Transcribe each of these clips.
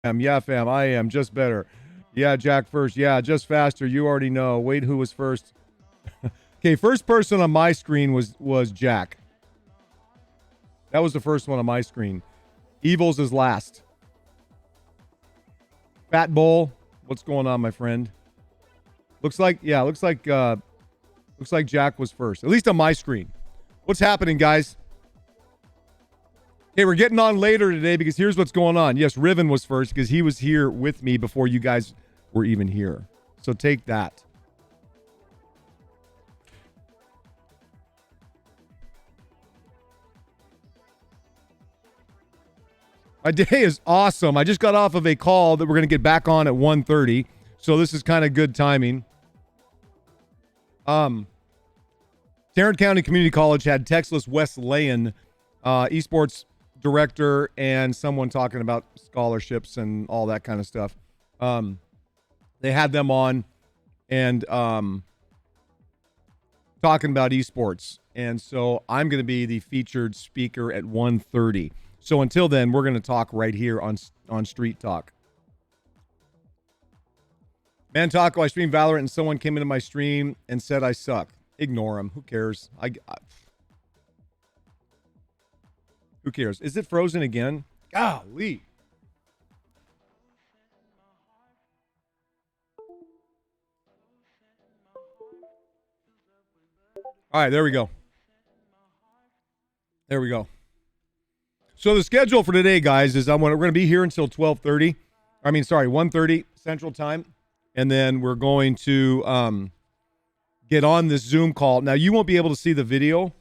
Yeah, fam, I am just better. Yeah, Jack first. Yeah, just faster. You already know. Wait, who was first? Okay, first person on my screen was Jack. That was the first one on my screen. Evils is last. Fat Bull, what's going on, my friend? Looks like Jack was first, at least on my screen. What's happening, guys? Okay, we're getting on later today because here's what's going on. Yes, Riven was first because he was here with me before you guys were even here. So take that. My day is awesome. I just got off of a call that we're going to get back on at 1:30. So this is kind of good timing. Tarrant County Community College had Texas Wesleyan esports director and someone talking about scholarships and all that kind of stuff. They had them on and talking about esports. And so I'm going to be the featured speaker at 1:30. So until then, we're going to talk right here on Street Talk. Man, Taco, I stream Valorant and someone came into my stream and said I suck. Ignore him. Who cares? Who cares? Is it frozen again? Golly. All right, there we go. There we go. So the schedule for today, guys, is we're going to be here until 1:30 Central Time. And then we're going to get on this Zoom call. Now, you won't be able to see the video,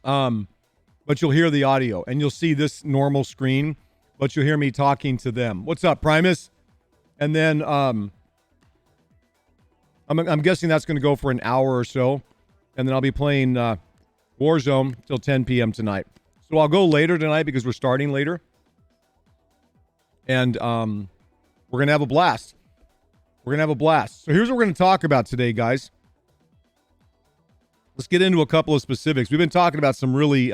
but you'll hear the audio. And you'll see this normal screen, but you'll hear me talking to them. What's up, Primus? And then I'm guessing that's going to go for an hour or so. And then I'll be playing Warzone till 10 p.m. tonight. So I'll go later tonight because we're starting later. And we're going to have a blast. We're going to have a blast. So here's what we're going to talk about today, guys. Let's get into a couple of specifics. We've been talking about some really...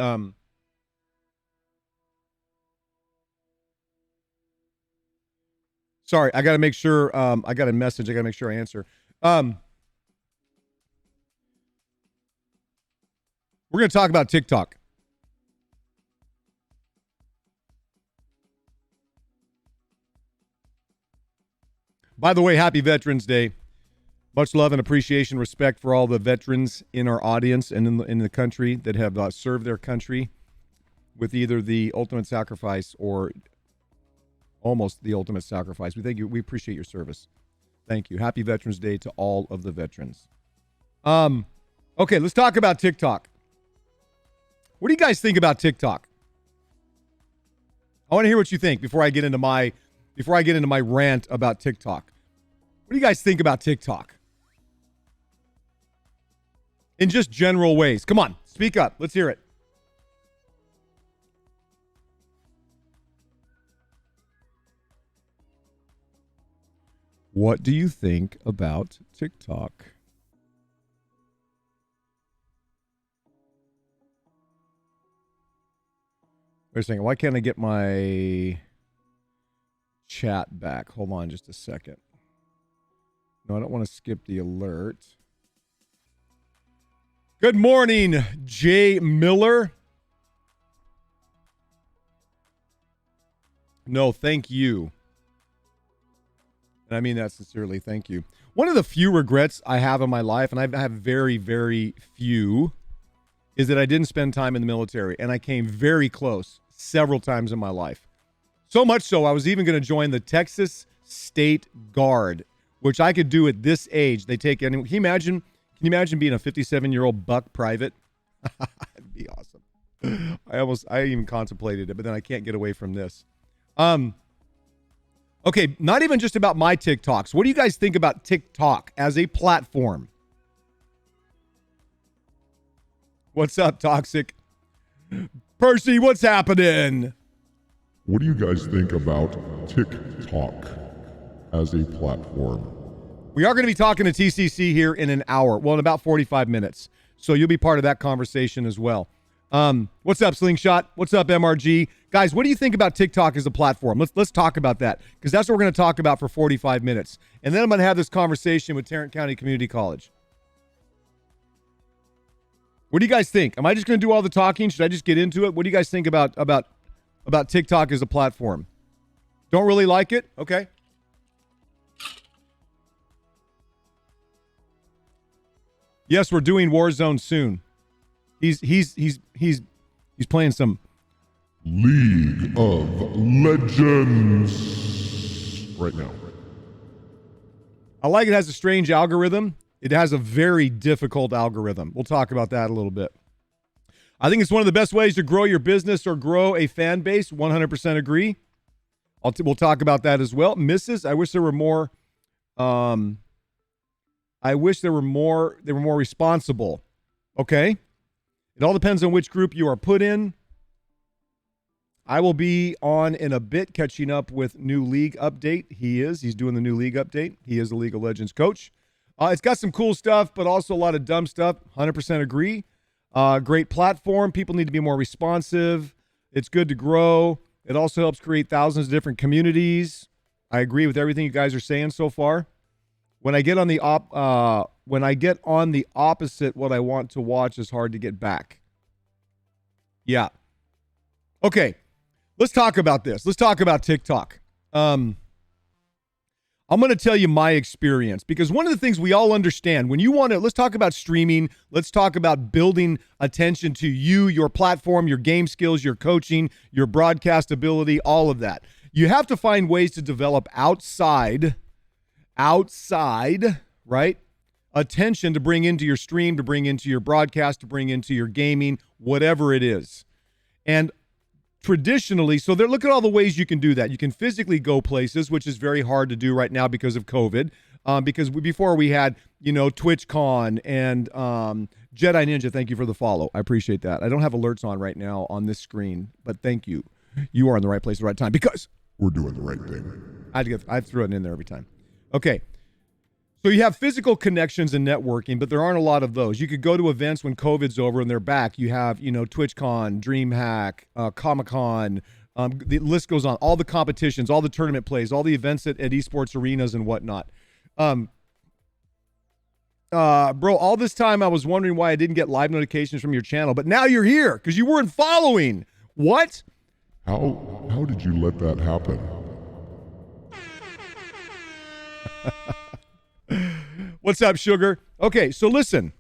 Sorry, I got to make sure... I got a message. I got to make sure I answer. We're going to talk about TikTok. By the way, happy Veterans Day. Much love and appreciation, respect for all the veterans in our audience and in the country that have served their country with either the ultimate sacrifice or almost the ultimate sacrifice. We thank you. We appreciate your service. Thank you. Happy Veterans Day to all of the veterans. Okay, let's talk about TikTok. What do you guys think about TikTok? I want to hear what you think before I get into my rant about TikTok. What do you guys think about TikTok? In just general ways. Come on, speak up. Let's hear it. What do you think about TikTok? Wait a second. Why can't I get my chat back? Hold on just a second. No, I don't want to skip the alert. Good morning, Jay Miller. No, thank you. And I mean that sincerely. Thank you. One of the few regrets I have in my life, and I have very, very few, is that I didn't spend time in the military. And I came very close several times in my life. So much so, I was even going to join the Texas State Guard, which I could do at this age. They take any. Can you imagine being a 57-year-old buck private? That'd be awesome. I even contemplated it, but then I can't get away from this. Okay, not even just about my TikToks. What do you guys think about TikTok as a platform? What's up, Toxic? Percy, what's happening? What do you guys think about TikTok as a platform? We are going to be talking to TCC here in an hour. Well, in about 45 minutes. So you'll be part of that conversation as well. What's up, Slingshot? What's up, MRG? Guys, what do you think about TikTok as a platform? Let's talk about that, because that's what we're going to talk about for 45 minutes. And then I'm going to have this conversation with Tarrant County Community College. What do you guys think? Am I just going to do all the talking? Should I just get into it? What do you guys think about TikTok as a platform? Don't really like it? Okay. Yes, we're doing Warzone soon. He's playing some League of Legends right now. I like it has a strange algorithm. It has a very difficult algorithm. We'll talk about that a little bit. I think it's one of the best ways to grow your business or grow a fan base. 100% agree. We'll talk about that as well. Misses, I wish there were more. I wish they were more responsible. Okay? It all depends on which group you are put in. I will be on in a bit catching up with new league update. He's doing the new league update. He is a League of Legends coach. It's got some cool stuff, but also a lot of dumb stuff. 100% agree. Great platform. People need to be more responsive. It's good to grow. It also helps create thousands of different communities. I agree with everything you guys are saying so far. When I get on the opposite, what I want to watch is hard to get back. Yeah. Okay. Let's talk about this. Let's talk about TikTok. I'm going to tell you my experience, because one of the things we all understand when you want to, let's talk about streaming. Let's talk about building attention to you, your platform, your game skills, your coaching, your broadcast ability, all of that. You have to find ways to develop outside, right? Attention to bring into your stream, to bring into your broadcast, to bring into your gaming, whatever it is. And traditionally, so look at all the ways you can do that. You can physically go places, which is very hard to do right now because of COVID. Before we had, TwitchCon and Jedi Ninja. Thank you for the follow. I appreciate that. I don't have alerts on right now on this screen, but thank you. You are in the right place at the right time because we're doing the right thing. I throw it in there every time. Okay. So you have physical connections and networking, but there aren't a lot of those. You could go to events when COVID's over and they're back. You have, TwitchCon, DreamHack, Comic-Con, the list goes on. All the competitions, all the tournament plays, all the events at esports arenas and whatnot. Bro, all this time I was wondering why I didn't get live notifications from your channel, but now you're here because you weren't following. What? How did you let that happen? What's up, sugar? Okay, so listen.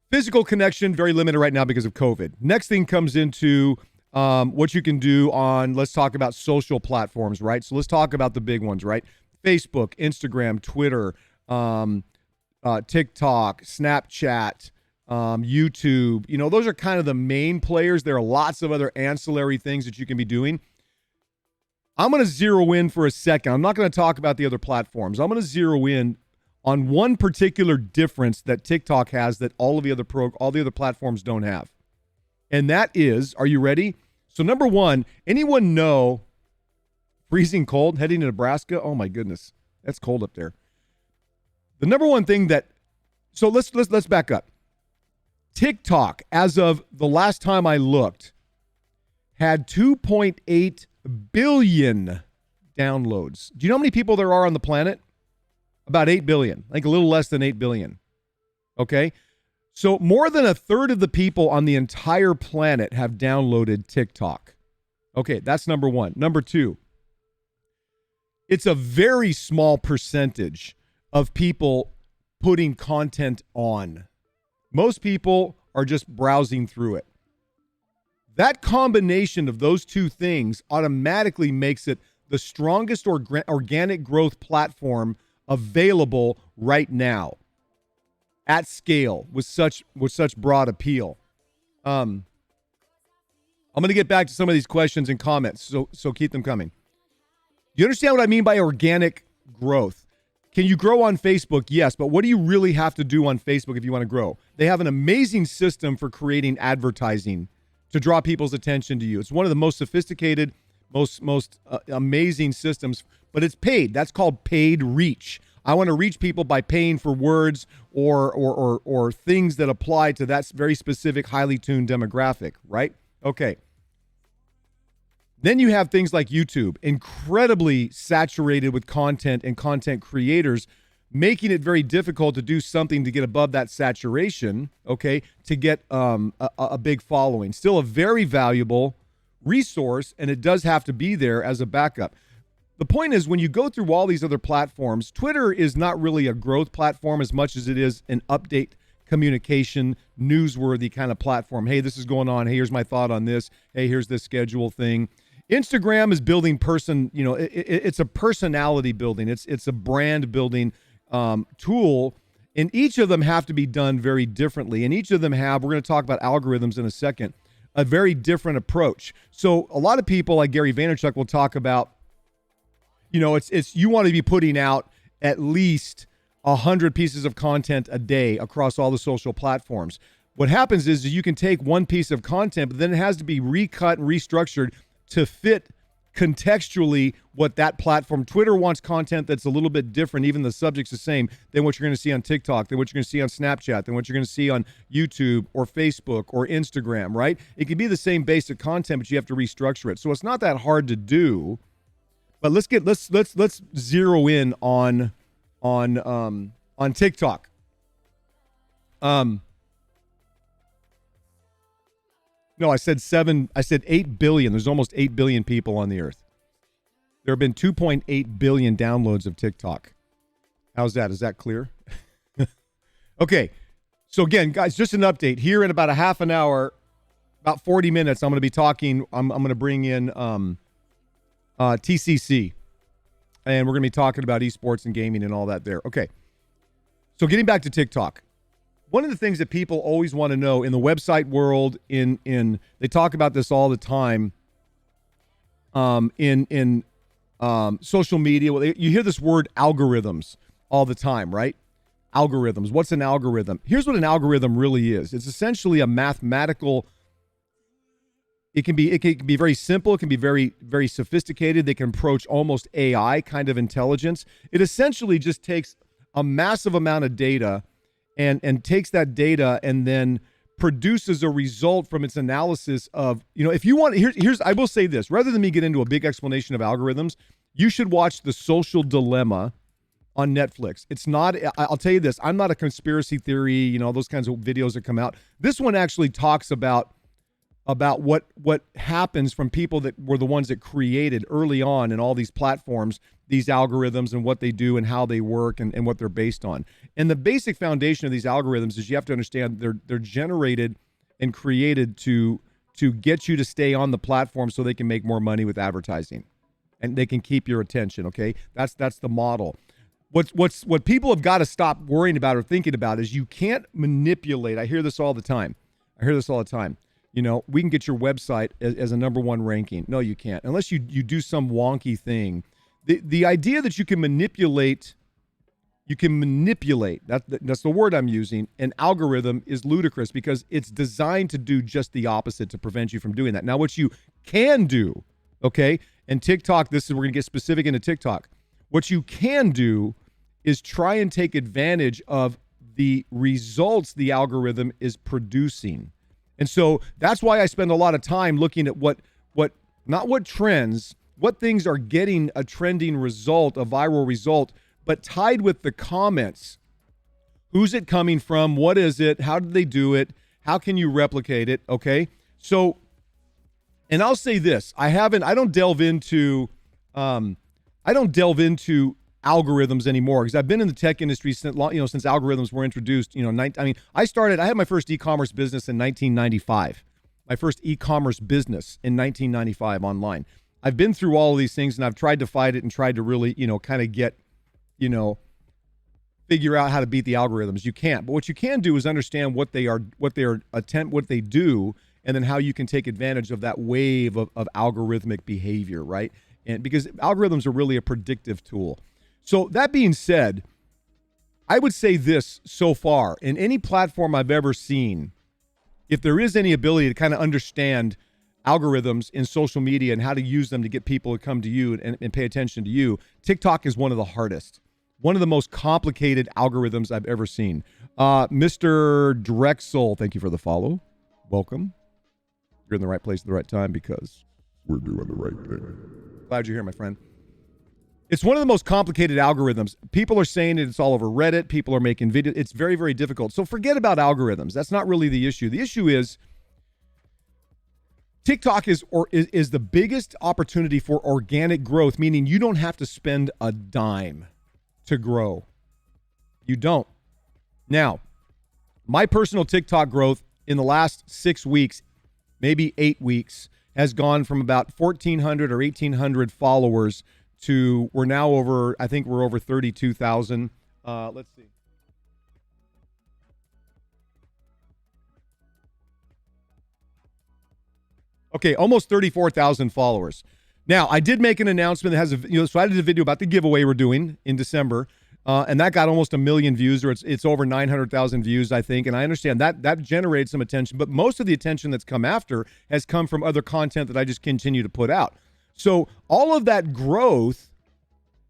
Physical connection, very limited right now because of COVID. Next thing comes into what you can do on, let's talk about social platforms, right? So let's talk about the big ones, right? Facebook, Instagram, Twitter, TikTok, Snapchat, YouTube. Those are kind of the main players. There are lots of other ancillary things that you can be doing. I'm going to zero in for a second. I'm not going to talk about the other platforms. I'm going to zero in on one particular difference that TikTok has that all the other platforms don't have. And that is, are you ready? So number one, anyone know freezing cold heading to Nebraska? Oh my goodness. That's cold up there. The number one thing so let's back up. TikTok, as of the last time I looked, had 2.8 billion downloads. Do you know how many people there are on the planet? About 8 billion, like a little less than 8 billion. Okay. So more than a third of the people on the entire planet have downloaded TikTok. Okay. That's number one. Number two, it's a very small percentage of people putting content on. Most people are just browsing through it. That combination of those two things automatically makes it the strongest organic growth platform available right now at scale with such broad appeal. I'm going to get back to some of these questions and comments, so keep them coming. Do you understand what I mean by organic growth? Can you grow on Facebook? Yes, but what do you really have to do on Facebook if you want to grow? They have an amazing system for creating advertising to draw people's attention to you. It's one of the most sophisticated, most amazing systems, but it's paid. That's called paid reach. I want to reach people by paying for words or things that apply to that very specific, highly tuned demographic, right? Okay. Then you have things like YouTube, incredibly saturated with content and content creators, making it very difficult to do something to get above that saturation, okay, to get a big following. Still a very valuable resource, and it does have to be there as a backup. The point is, when you go through all these other platforms, Twitter is not really a growth platform as much as it is an update, communication, newsworthy kind of platform. Hey, this is going on. Hey, here's my thought on this. Hey, here's this schedule thing. Instagram is building it's a personality building. It's a brand building tool, and each of them have to be done very differently. And each of them we're going to talk about algorithms in a second, a very different approach. So a lot of people like Gary Vaynerchuk will talk about, it's you want to be putting out at least 100 pieces of content a day across all the social platforms. What happens is you can take one piece of content, but then it has to be recut and restructured to fit contextually what that platform. Twitter wants content that's a little bit different, even the subject's the same, than what you're going to see on TikTok, than what you're going to see on Snapchat, than what you're going to see on YouTube or Facebook or Instagram, right? It can be the same basic content, but you have to restructure it. So it's not that hard to do. But let's zero in on TikTok. No, I said 8 billion. There's almost 8 billion people on the earth. There have been 2.8 billion downloads of TikTok. How's that? Is that clear? Okay. So again, guys, just an update. Here in about a half an hour, about 40 minutes, I'm going to be talking. I'm going to bring in TCC. And we're going to be talking about esports and gaming and all that there. Okay. So getting back to TikTok. One of the things that people always want to know in the website world, they talk about this all the time, in social media. Well, you hear this word algorithms all the time, right? Algorithms. What's an algorithm? Here's what an algorithm really is. It's essentially a mathematical. It can be very simple. It can be very, very sophisticated. They can approach almost AI kind of intelligence. It essentially just takes a massive amount of data and takes that data and then produces a result from its analysis of, if you want, I will say this, rather than me get into a big explanation of algorithms, you should watch The Social Dilemma on Netflix. It's not, I'll tell you this, I'm not a conspiracy theory, those kinds of videos that come out. This one actually talks about what happens from people that were the ones that created early on in all these platforms, these algorithms and what they do and how they work and what they're based on. And the basic foundation of these algorithms is you have to understand they're generated and created to get you to stay on the platform so they can make more money with advertising and they can keep your attention. Okay. That's the model. What people have got to stop worrying about or thinking about is you can't manipulate. I hear this all the time. We can get your website as a number one ranking. No, you can't. Unless you do some wonky thing. The idea that you can manipulate, that's the word I'm using, an algorithm is ludicrous because it's designed to do just the opposite to prevent you from doing that. Now, what you can do, okay, and TikTok, we're going to get specific into TikTok. What you can do is try and take advantage of the results the algorithm is producing. And so that's why I spend a lot of time looking at not what trends, what things are getting a trending result, a viral result, but tied with the comments. Who's it coming from? What is it? How did they do it? How can you replicate it? Okay. So, and I'll say this, I don't delve into algorithms anymore because I've been in the tech industry since algorithms were introduced. I had my first e-commerce business in 1995. My first e-commerce business in 1995 online. I've been through all of these things and I've tried to fight it and tried to really, kind of get, figure out how to beat the algorithms. You can't. But what you can do is understand what they do, and then how you can take advantage of that wave of algorithmic behavior, right? And because algorithms are really a predictive tool. So that being said, I would say this so far, in any platform I've ever seen, if there is any ability to kind of understand algorithms in social media and how to use them to get people to come to you and pay attention to you, TikTok is one of the hardest One of the most complicated algorithms I've ever seen. Mr. Drexel, thank you for the follow. Welcome. You're in the right place at the right time because we're doing the right thing. Glad you're here, my friend. It's one of the most complicated algorithms. People are saying it's all over Reddit. People are making videos. It's very, very difficult. So forget about algorithms. That's not really the issue. The issue is TikTok is the biggest opportunity for organic growth, meaning you don't have to spend a dime to grow. You don't. Now, my personal TikTok growth in the last 6 weeks, maybe 8 weeks, has gone from about 1,400 or 1,800 followers to we're now over, I think we're over 32,000. Let's see. Okay, almost 34,000 followers. Now, I did make an announcement that has so I did a video about the giveaway we're doing in December, and that got almost 1 million views, or it's over 900,000 views, I think. And I understand that generates some attention, but most of the attention that's come after has come from other content that I just continue to put out. So all of that growth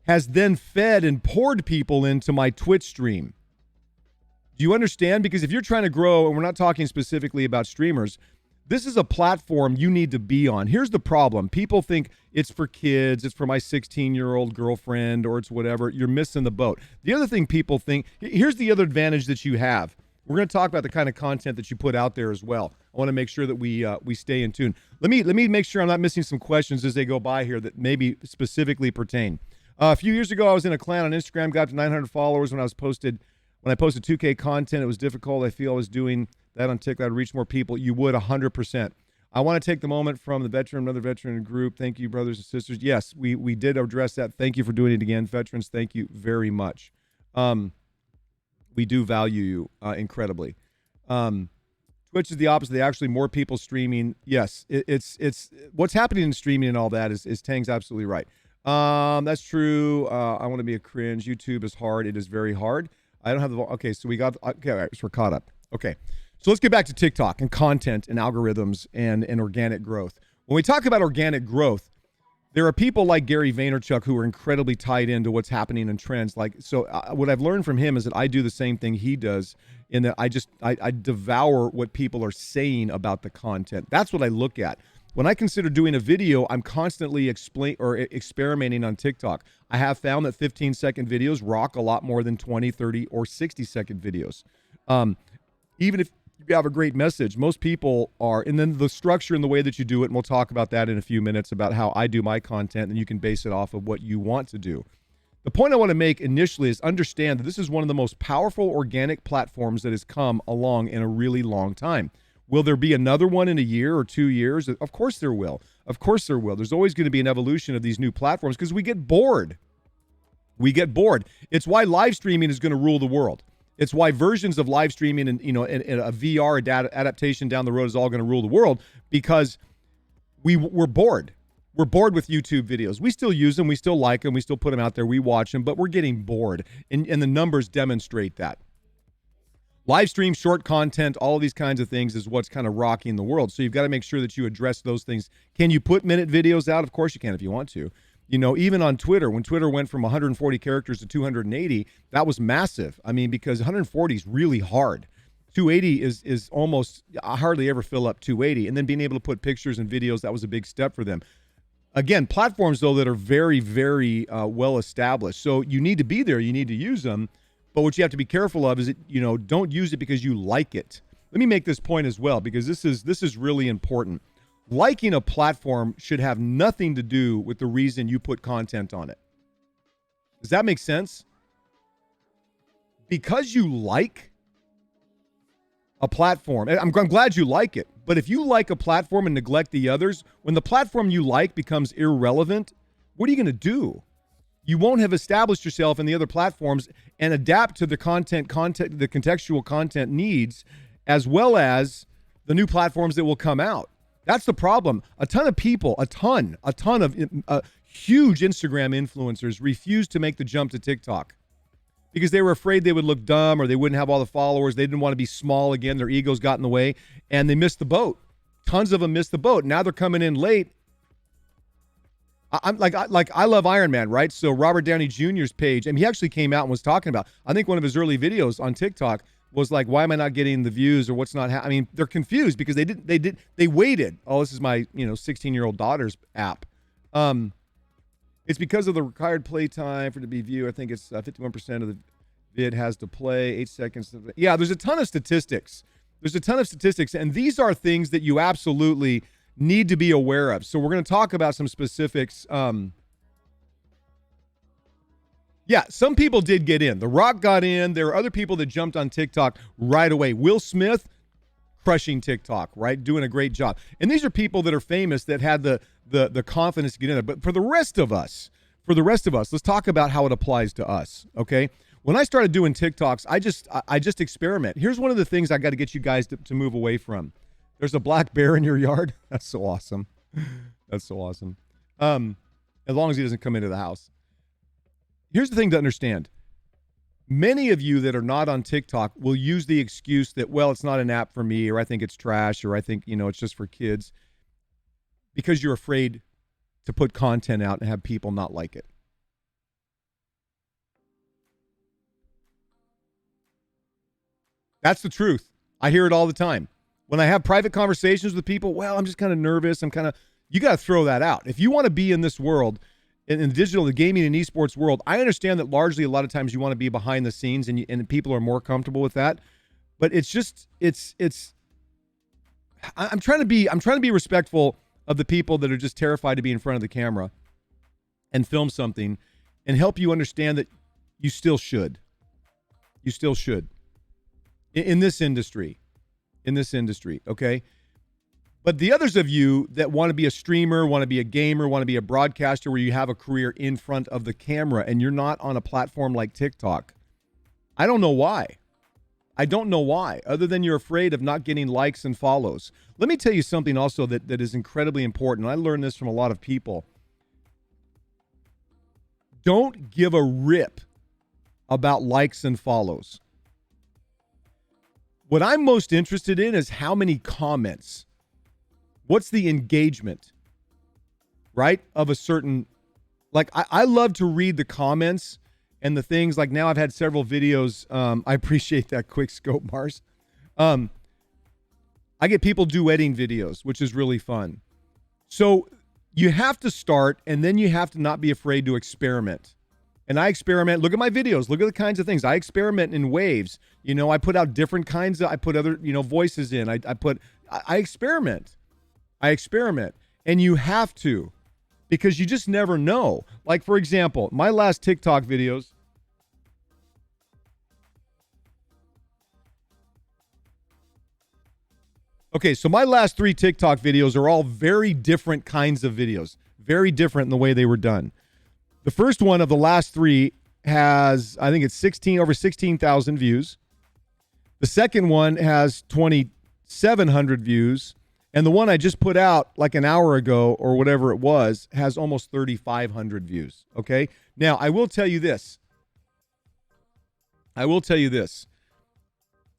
has then fed and poured people into my Twitch stream. Do you understand? Because if you're trying to grow, and we're not talking specifically about streamers, this is a platform you need to be on. Here's the problem. People think it's for kids, it's for my 16-year-old girlfriend, or it's whatever. You're missing the boat. The other thing people think, here's the other advantage that you have. We're going to talk about the kind of content that you put out there as well. I want to make sure that we stay in tune. Let me make sure I'm not missing some questions as they go by here that maybe specifically pertain. A few years ago, I was in a clan on Instagram, got to 900 followers when I posted 2K content. It was difficult. I feel I was doing that on TikTok to reach more people. You would 100%. I want to take the moment from another veteran group. Thank you, brothers and sisters. Yes, we did address that. Thank you for doing it again. Veterans, thank you very much. We do value you incredibly. Twitch is the opposite. They actually more people streaming. Yes, it's what's happening in streaming and all that is Tang's absolutely right. That's true. I want to be a cringe. YouTube is hard. It is very hard. I don't have the okay. So all right, so we're caught up. Okay, so let's get back to TikTok and content and algorithms and organic growth. When we talk about organic growth, there are people like Gary Vaynerchuk who are incredibly tied into what's happening in trends. What I've learned from him is that I do the same thing he does in that I devour what people are saying about the content. That's what I look at. When I consider doing a video, I'm constantly experimenting on TikTok. I have found that 15-second videos rock a lot more than 20, 30, or 60-second videos. Even if you have a great message, most people are, and then the structure and the way that you do it, and we'll talk about that in a few minutes about how I do my content, and you can base it off of what you want to do. The point I want to make initially is understand that this is one of the most powerful organic platforms that has come along in a really long time. Will there be another one in a year or 2 years? Of course there will. Of course there will. There's always going to be an evolution of these new platforms because we get bored. We get bored. It's why live streaming is going to rule the world. It's why versions of live streaming and a VR adaptation down the road is all going to rule the world because we're bored. We're bored with YouTube videos. We still use them. We still like them. We still put them out there. We watch them, but we're getting bored. And the numbers demonstrate that. Live stream, short content, all of these kinds of things is what's kind of rocking the world. So you've got to make sure that you address those things. Can you put minute videos out? Of course you can if you want to. Even on Twitter, when Twitter went from 140 characters to 280, that was massive. I mean, because 140 is really hard. 280 is almost, I hardly ever fill up 280. And then being able to put pictures and videos, that was a big step for them. Again, platforms, though, that are very, very well established. So you need to be there. You need to use them. But what you have to be careful of is that, don't use it because you like it. Let me make this point as well, because this is really important. Liking a platform should have nothing to do with the reason you put content on it. Does that make sense? Because you like a platform, I'm glad you like it, but if you like a platform and neglect the others, when the platform you like becomes irrelevant, what are you going to do? You won't have established yourself in the other platforms and adapt to the the contextual content needs, as well as the new platforms that will come out. That's the problem. A ton of people, a ton of huge Instagram influencers refused to make the jump to TikTok because they were afraid they would look dumb or they wouldn't have all the followers. They didn't want to be small again. Their egos got in the way, and they missed the boat. Tons of them missed the boat. Now they're coming in late. I love Iron Man, right? So Robert Downey Jr.'s page, and he actually came out and was talking about, I think one of his early videos on TikTok was like, why am I not getting the views, or what's not I mean, they're confused because they waited. Oh, this is my 16-year-old daughter's app. It's because of the required play time for it to be viewed. I think it's 51% of the vid has to play 8 seconds. Yeah, there's a ton of statistics. And these are things that you absolutely need to be aware of. So we're going to talk about some specifics. Yeah, some people did get in. The Rock got in. There are other people that jumped on TikTok right away. Will Smith, crushing TikTok, right? Doing a great job. And these are people that are famous that had the confidence to get in there. But for the rest of us, let's talk about how it applies to us, okay? When I started doing TikToks, I just experiment. Here's one of the things I got to get you guys to move away from. There's a black bear in your yard. That's so awesome. As long as he doesn't come into the house. Here's the thing to understand. Many of you that are not on TikTok will use the excuse that, well, it's not an app for me, or I think it's trash, or I think, it's just for kids, because you're afraid to put content out and have people not like it. That's the truth. I hear it all the time. When I have private conversations with people, well, I'm just kind of nervous. You got to throw that out. If you want to be in this world, in the digital, the gaming and esports world, I understand that largely a lot of times you want to be behind the scenes and people are more comfortable with that. But I'm trying to be respectful of the people that are just terrified to be in front of the camera and film something, and help you understand that you still should. You still should. In this industry, okay? But the others of you that want to be a streamer, want to be a gamer, want to be a broadcaster where you have a career in front of the camera and you're not on a platform like TikTok, I don't know why. Other than you're afraid of not getting likes and follows. Let me tell you something also that is incredibly important. I learned this from a lot of people. Don't give a rip about likes and follows. What I'm most interested in is how many comments. What's the engagement, right, of a certain, like, I love to read the comments and the things, like now I've had several videos. I appreciate that quick scope, Mars. I get people duetting videos, which is really fun. So you have to start, and then you have to not be afraid to experiment. And I experiment. Look at my videos. Look at the kinds of things. I experiment in waves. I put out different kinds of, I put other, voices in. I experiment. And you have to, because you just never know. Like, for example, my last TikTok videos. Okay, so my last 3 TikTok videos are all very different kinds of videos. Very different in the way they were done. The first one of the last 3 has, I think it's over 16,000 views. The second one has 2,700 views. And the one I just put out like an hour ago or whatever it was has almost 3,500 views. Okay. Now, I will tell you this.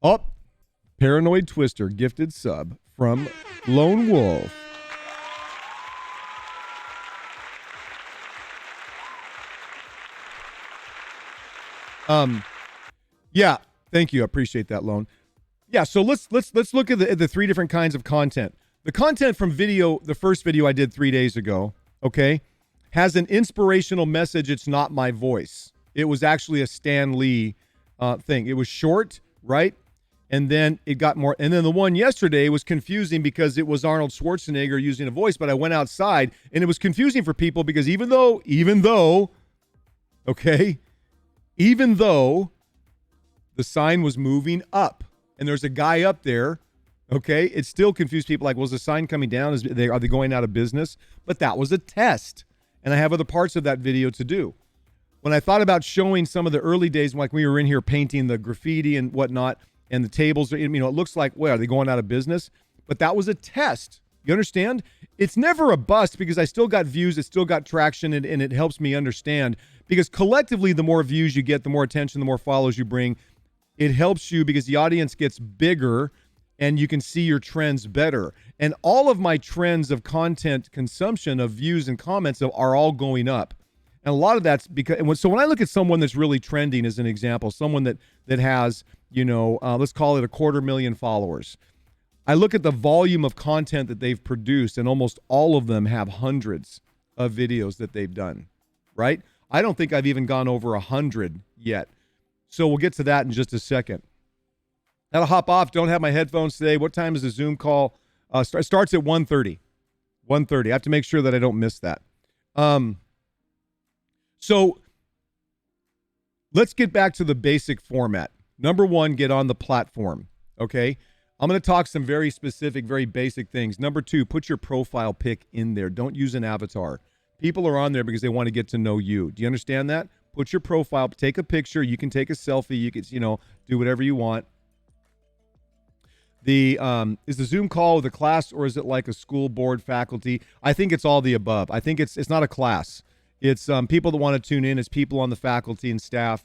Oh, Paranoid Twister gifted sub from Lone Wolf. Yeah, thank you. I appreciate that, Lone. Yeah, so let's look at the 3 different kinds of content. The content from video, the first video I did 3 days ago, okay, has an inspirational message. It's not my voice. It was actually a Stan Lee thing. It was short, right? And then it got more. And then the one yesterday was confusing because it was Arnold Schwarzenegger using a voice, but I went outside and it was confusing for people because even though the sign was moving up and there's a guy up there, okay, it still confused people. Like, was the sign coming down? Are they going out of business? But that was a test. And I have other parts of that video to do. When I thought about showing some of the early days, like we were in here painting the graffiti and whatnot, and the tables, it looks like, well, are they going out of business? But that was a test. You understand? It's never a bust because I still got views, it still got traction, and it helps me understand. Because collectively, the more views you get, the more attention, the more follows you bring. It helps you because the audience gets bigger, and you can see your trends better. And all of my trends of content consumption, of views and comments, are all going up. And a lot of that's because, so when I look at someone that's really trending, as an example, someone that has, let's call it 250,000 followers, I look at the volume of content that they've produced, and almost all of them have hundreds of videos that they've done, right? I don't think I've even gone over 100 yet. So we'll get to that in just a second. That'll hop off. Don't have my headphones today. What time is the Zoom call? Starts at 1:30. 1:30. I have to make sure that I don't miss that. So let's get back to the basic format. Number one, get on the platform, okay? I'm going to talk some very specific, very basic things. Number two, put your profile pic in there. Don't use an avatar. People are on there because they want to get to know you. Do you understand that? Put your profile, take a picture. You can take a selfie. You can, do whatever you want. Is the Zoom call with a class, or is it like a school board faculty? I think it's all the above. I think it's not a class. It's people that want to tune in. It's people on the faculty and staff.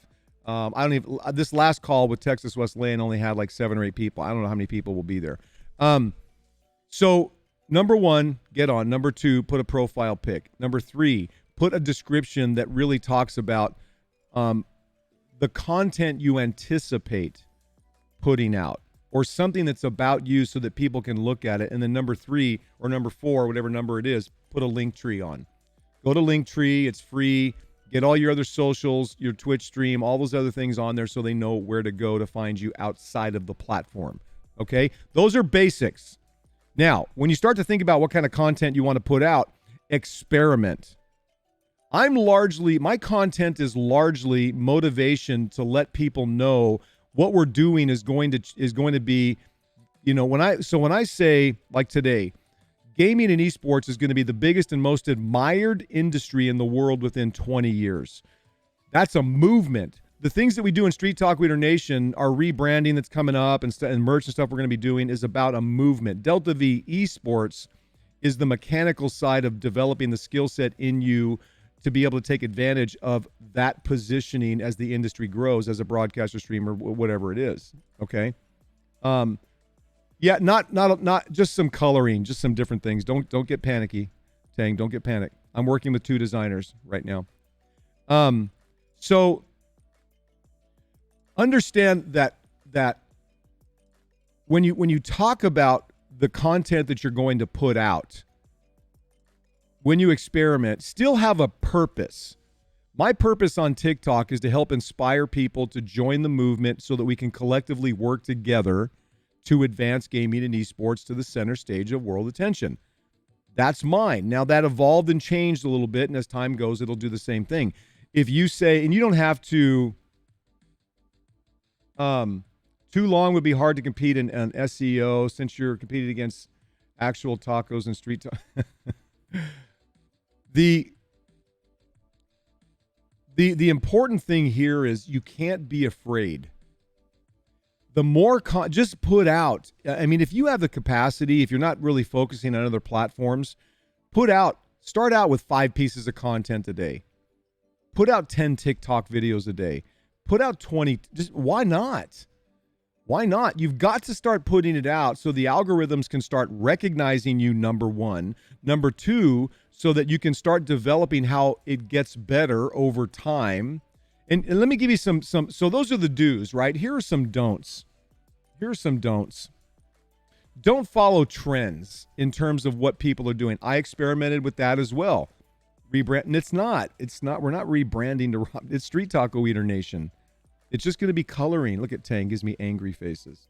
This last call with Texas Wesleyan only had like 7 or 8 people. I don't know how many people will be there. So number one, get on. Number two, put a profile pic. Number three, put a description that really talks about the content you anticipate putting out, or something that's about you so that people can look at it. And then number three or number four, whatever number it is, put a link tree on. Go to Linktree. It's free. Get all your other socials, your Twitch stream, all those other things on there so they know where to go to find you outside of the platform. Okay? Those are basics. Now, when you start to think about what kind of content you want to put out, experiment. My content is largely motivation to let people know what we're doing is going to be, when I say, like today, gaming and esports is going to be the biggest and most admired industry in the world within 20 years. That's a movement. The things that we do in StreetTalk Leader Nation, our rebranding that's coming up and merch and stuff we're going to be doing, is about a movement. Delta V Esports is the mechanical side of developing the skill set in you to be able to take advantage of that positioning as the industry grows, as a broadcaster, streamer, whatever it is. Okay. Yeah, not just some coloring, just some different things. Don't get panicky, Tang. Don't get panicked. I'm working with 2 designers right now. So understand that when you talk about the content that you're going to put out, when you experiment, still have a purpose. My purpose on TikTok is to help inspire people to join the movement so that we can collectively work together to advance gaming and esports to the center stage of world attention. That's mine. Now, that evolved and changed a little bit, and as time goes, it'll do the same thing. If you say, and you don't have to, too long would be hard to compete in SEO since you're competing against actual tacos and street talk. The important thing here is you can't be afraid. The more just put out. I mean, if you have the capacity, if you're not really focusing on other platforms, start out with 5 pieces of content a day. Put out 10 TikTok videos a day. Put out 20. Just why not? Why not? You've got to start putting it out so the algorithms can start recognizing you, number one. Number two, so that you can start developing how it gets better over time. And let me give you some, so those are the do's, right? Here are some don'ts. Here are some don'ts. Don't follow trends in terms of what people are doing. I experimented with that as well. Rebrand, and it's not, we're not rebranding to, it's Street Taco Eater Nation. It's just going to be coloring. Look at Tang, gives me angry faces.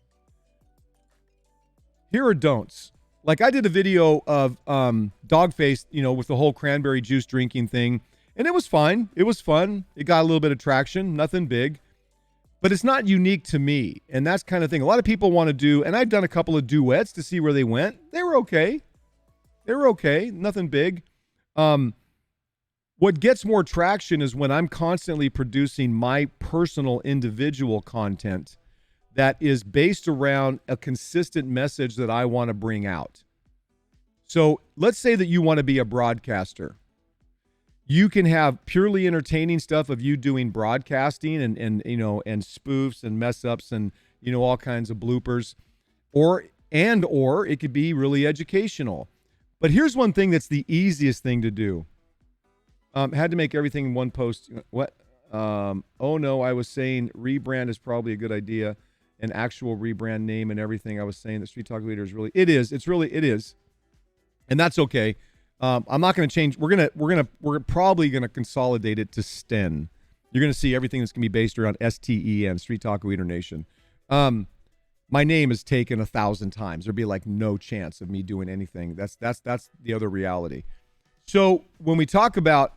Here are don'ts. Like I did a video of Dogface, with the whole cranberry juice drinking thing. And it was fine. It was fun. It got a little bit of traction, nothing big. But it's not unique to me. And that's kind of thing. A lot of people want to do, and I've done a couple of duets to see where they went. They were okay. Nothing big. What gets more traction is when I'm constantly producing my personal individual content that is based around a consistent message that I want to bring out. So let's say that you want to be a broadcaster. You can have purely entertaining stuff of you doing broadcasting and spoofs and mess ups and all kinds of bloopers, or and or it could be really educational. But here's one thing that's the easiest thing to do. Had to make everything in one post. What? Oh no, I was saying rebrand is probably a good idea. An actual rebrand name and everything. I was saying that Street Talk Leader is really, it is. It's really, it is. And that's okay. I'm not going to change. We're probably going to consolidate it to STEN. You're going to see everything that's going to be based around STEN, Street Talk Leader Nation. My name is taken 1,000 times. There'd be like no chance of me doing anything. That's the other reality. So when we talk about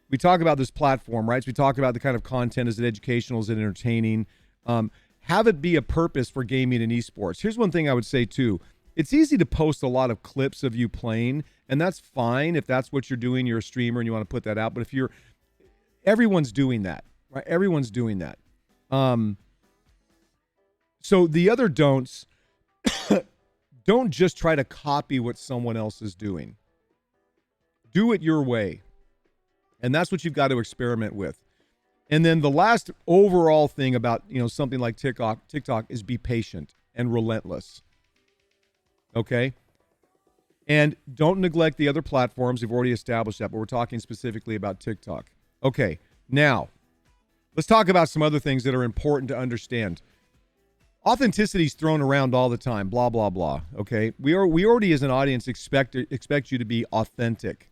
this platform, right? So we talk about the kind of content, is it educational, is it entertaining? Have it be a purpose for gaming and esports. Here's one thing I would say too. It's easy to post a lot of clips of you playing, and that's fine if that's what you're doing. You're a streamer and you want to put that out. But if everyone's doing that, right? Everyone's doing that. So the other don'ts, don't just try to copy what someone else is doing. Do it your way. And that's what you've got to experiment with. And then the last overall thing about, something like TikTok is be patient and relentless. Okay? And don't neglect the other platforms. We've already established that, but we're talking specifically about TikTok. Okay, now, let's talk about some other things that are important to understand. Authenticity is thrown around all the time, blah, blah, blah, okay? We already as an audience expect you to be authentic.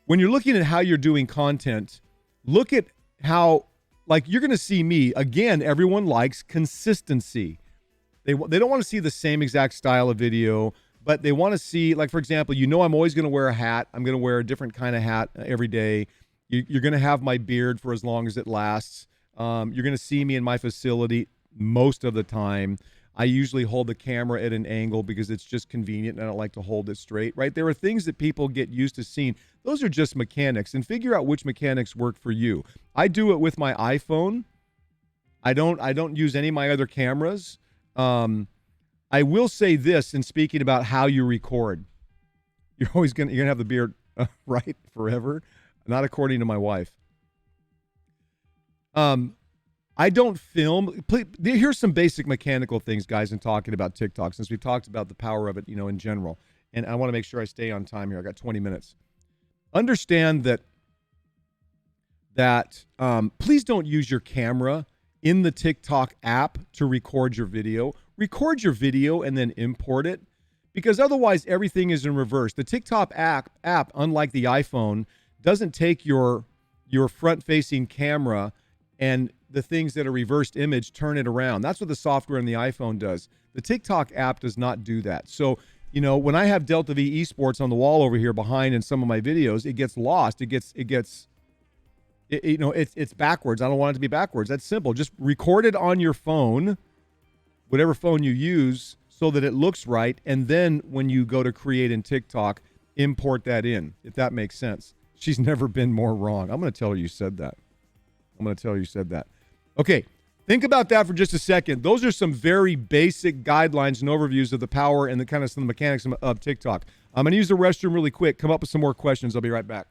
When you're looking at how you're doing content, look at how, like, you're going to see me, again, everyone likes consistency. They don't want to see the same exact style of video, but they want to see, like, for example, I'm always going to wear a hat. I'm going to wear a different kind of hat every day. You're going to have my beard for as long as it lasts. You're going to see me in my facility most of the time. I usually hold the camera at an angle because it's just convenient and I don't like to hold it straight, right? There are things that people get used to seeing. Those are just mechanics, and figure out which mechanics work for you. I do it with my iPhone. I don't use any of my other cameras. I will say this in speaking about how you record. You're gonna have the beard right forever, not according to my wife. I don't film. Here's some basic mechanical things, guys, in talking about TikTok, since we've talked about the power of it, in general. And I want to make sure I stay on time here. I got 20 minutes. Understand that please don't use your camera in the TikTok app to record your video. Record your video and then import it, because otherwise everything is in reverse. The TikTok app, unlike the iPhone, doesn't take your front-facing camera and the things that are reversed image, turn it around. That's what the software in the iPhone does. The TikTok app does not do that. So, when I have Delta V Esports on the wall over here behind in some of my videos, it gets lost. It's backwards. I don't want it to be backwards. That's simple. Just record it on your phone, whatever phone you use, so that it looks right. And then when you go to create in TikTok, import that in, if that makes sense. She's never been more wrong. I'm going to tell her you said that. Okay, think about that for just a second. Those are some very basic guidelines and overviews of the power and the kind of some of the mechanics of TikTok. I'm going to use the restroom really quick, come up with some more questions. I'll be right back.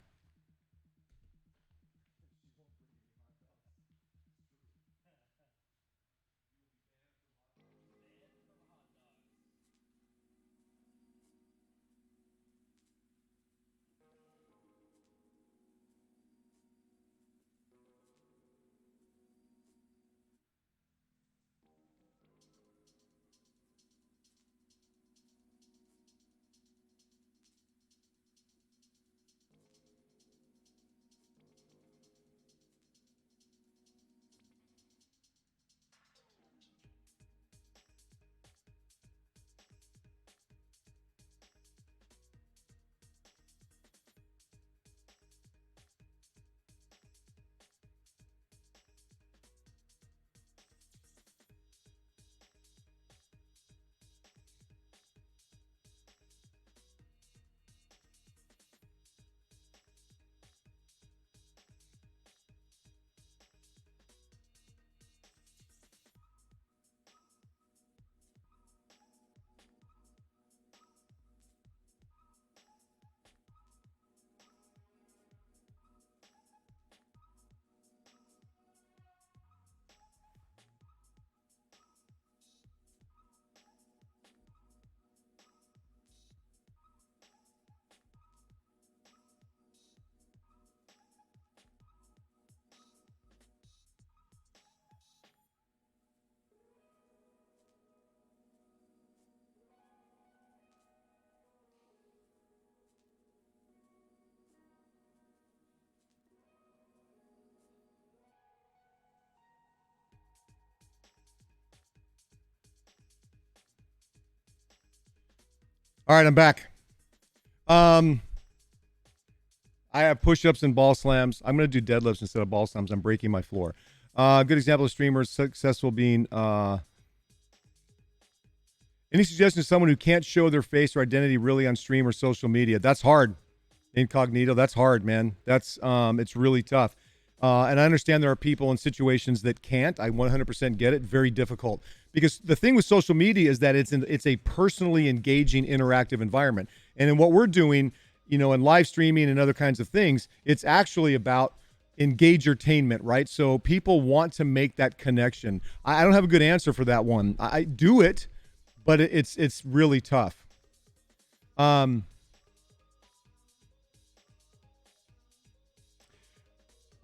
All right, I'm back. I have push-ups and ball slams. I'm going to do deadlifts instead of ball slams. I'm breaking my floor. Good example of streamers successful being. Any suggestions to someone who can't show their face or identity really on stream or social media? That's hard. Incognito. That's hard, man. That's it's really tough. And I understand there are people in situations that can't. I 100% get it. Very difficult. Because the thing with social media is that it's a personally engaging, interactive environment. And in what we're doing, you know, in live streaming and other kinds of things, it's actually about engage-ertainment, right? So people want to make that connection. I don't have a good answer for that one. I do it, but it's really tough.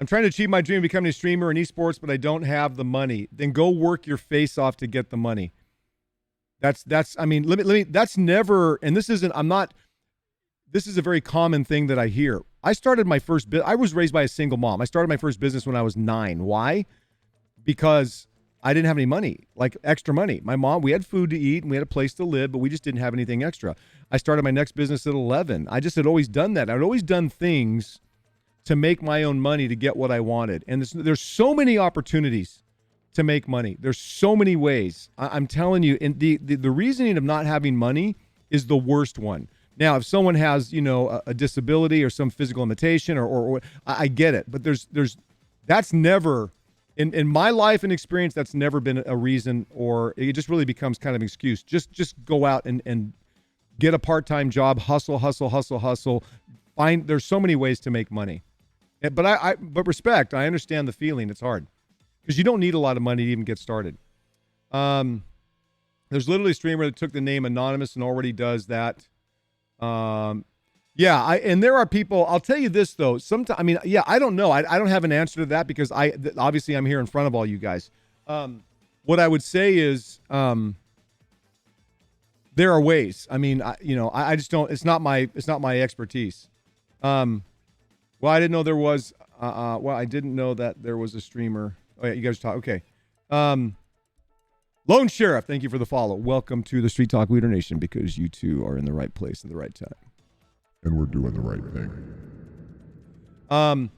I'm trying to achieve my dream of becoming a streamer in esports, but I don't have the money. Then go work your face off to get the money. That's I mean, let me that's never, and this is a very common thing that I hear. I was raised by a single mom. I started my first business when I was 9. Why? Because I didn't have any money, like extra money. My mom, we had food to eat and we had a place to live, but we just didn't have anything extra. I started my next business at 11. I just had always done that. I'd always done things to make my own money to get what I wanted. And there's so many opportunities to make money. There's so many ways. I'm telling you, and the reasoning of not having money is the worst one. Now, if someone has, you know, a disability or some physical limitation or I get it, but that's never in my life and experience, that's never been a reason, or it just really becomes kind of an excuse. Just go out and get a part-time job, hustle. There's so many ways to make money. But respect, I understand the feeling. It's hard because you don't need a lot of money to even get started. There's literally a streamer that took the name Anonymous and already does that. And there are people, I'll tell you this though. Sometimes, I don't know. I don't have an answer to that because obviously I'm here in front of all you guys. What I would say is, there are ways. I just don't, it's not my expertise. Well, I didn't know there was. I didn't know that there was a streamer. Oh yeah, you guys talk. Okay. Lone Sheriff, thank you for the follow. Welcome to the Street Talk Leader Nation because you two are in the right place at the right time. And we're doing the right thing.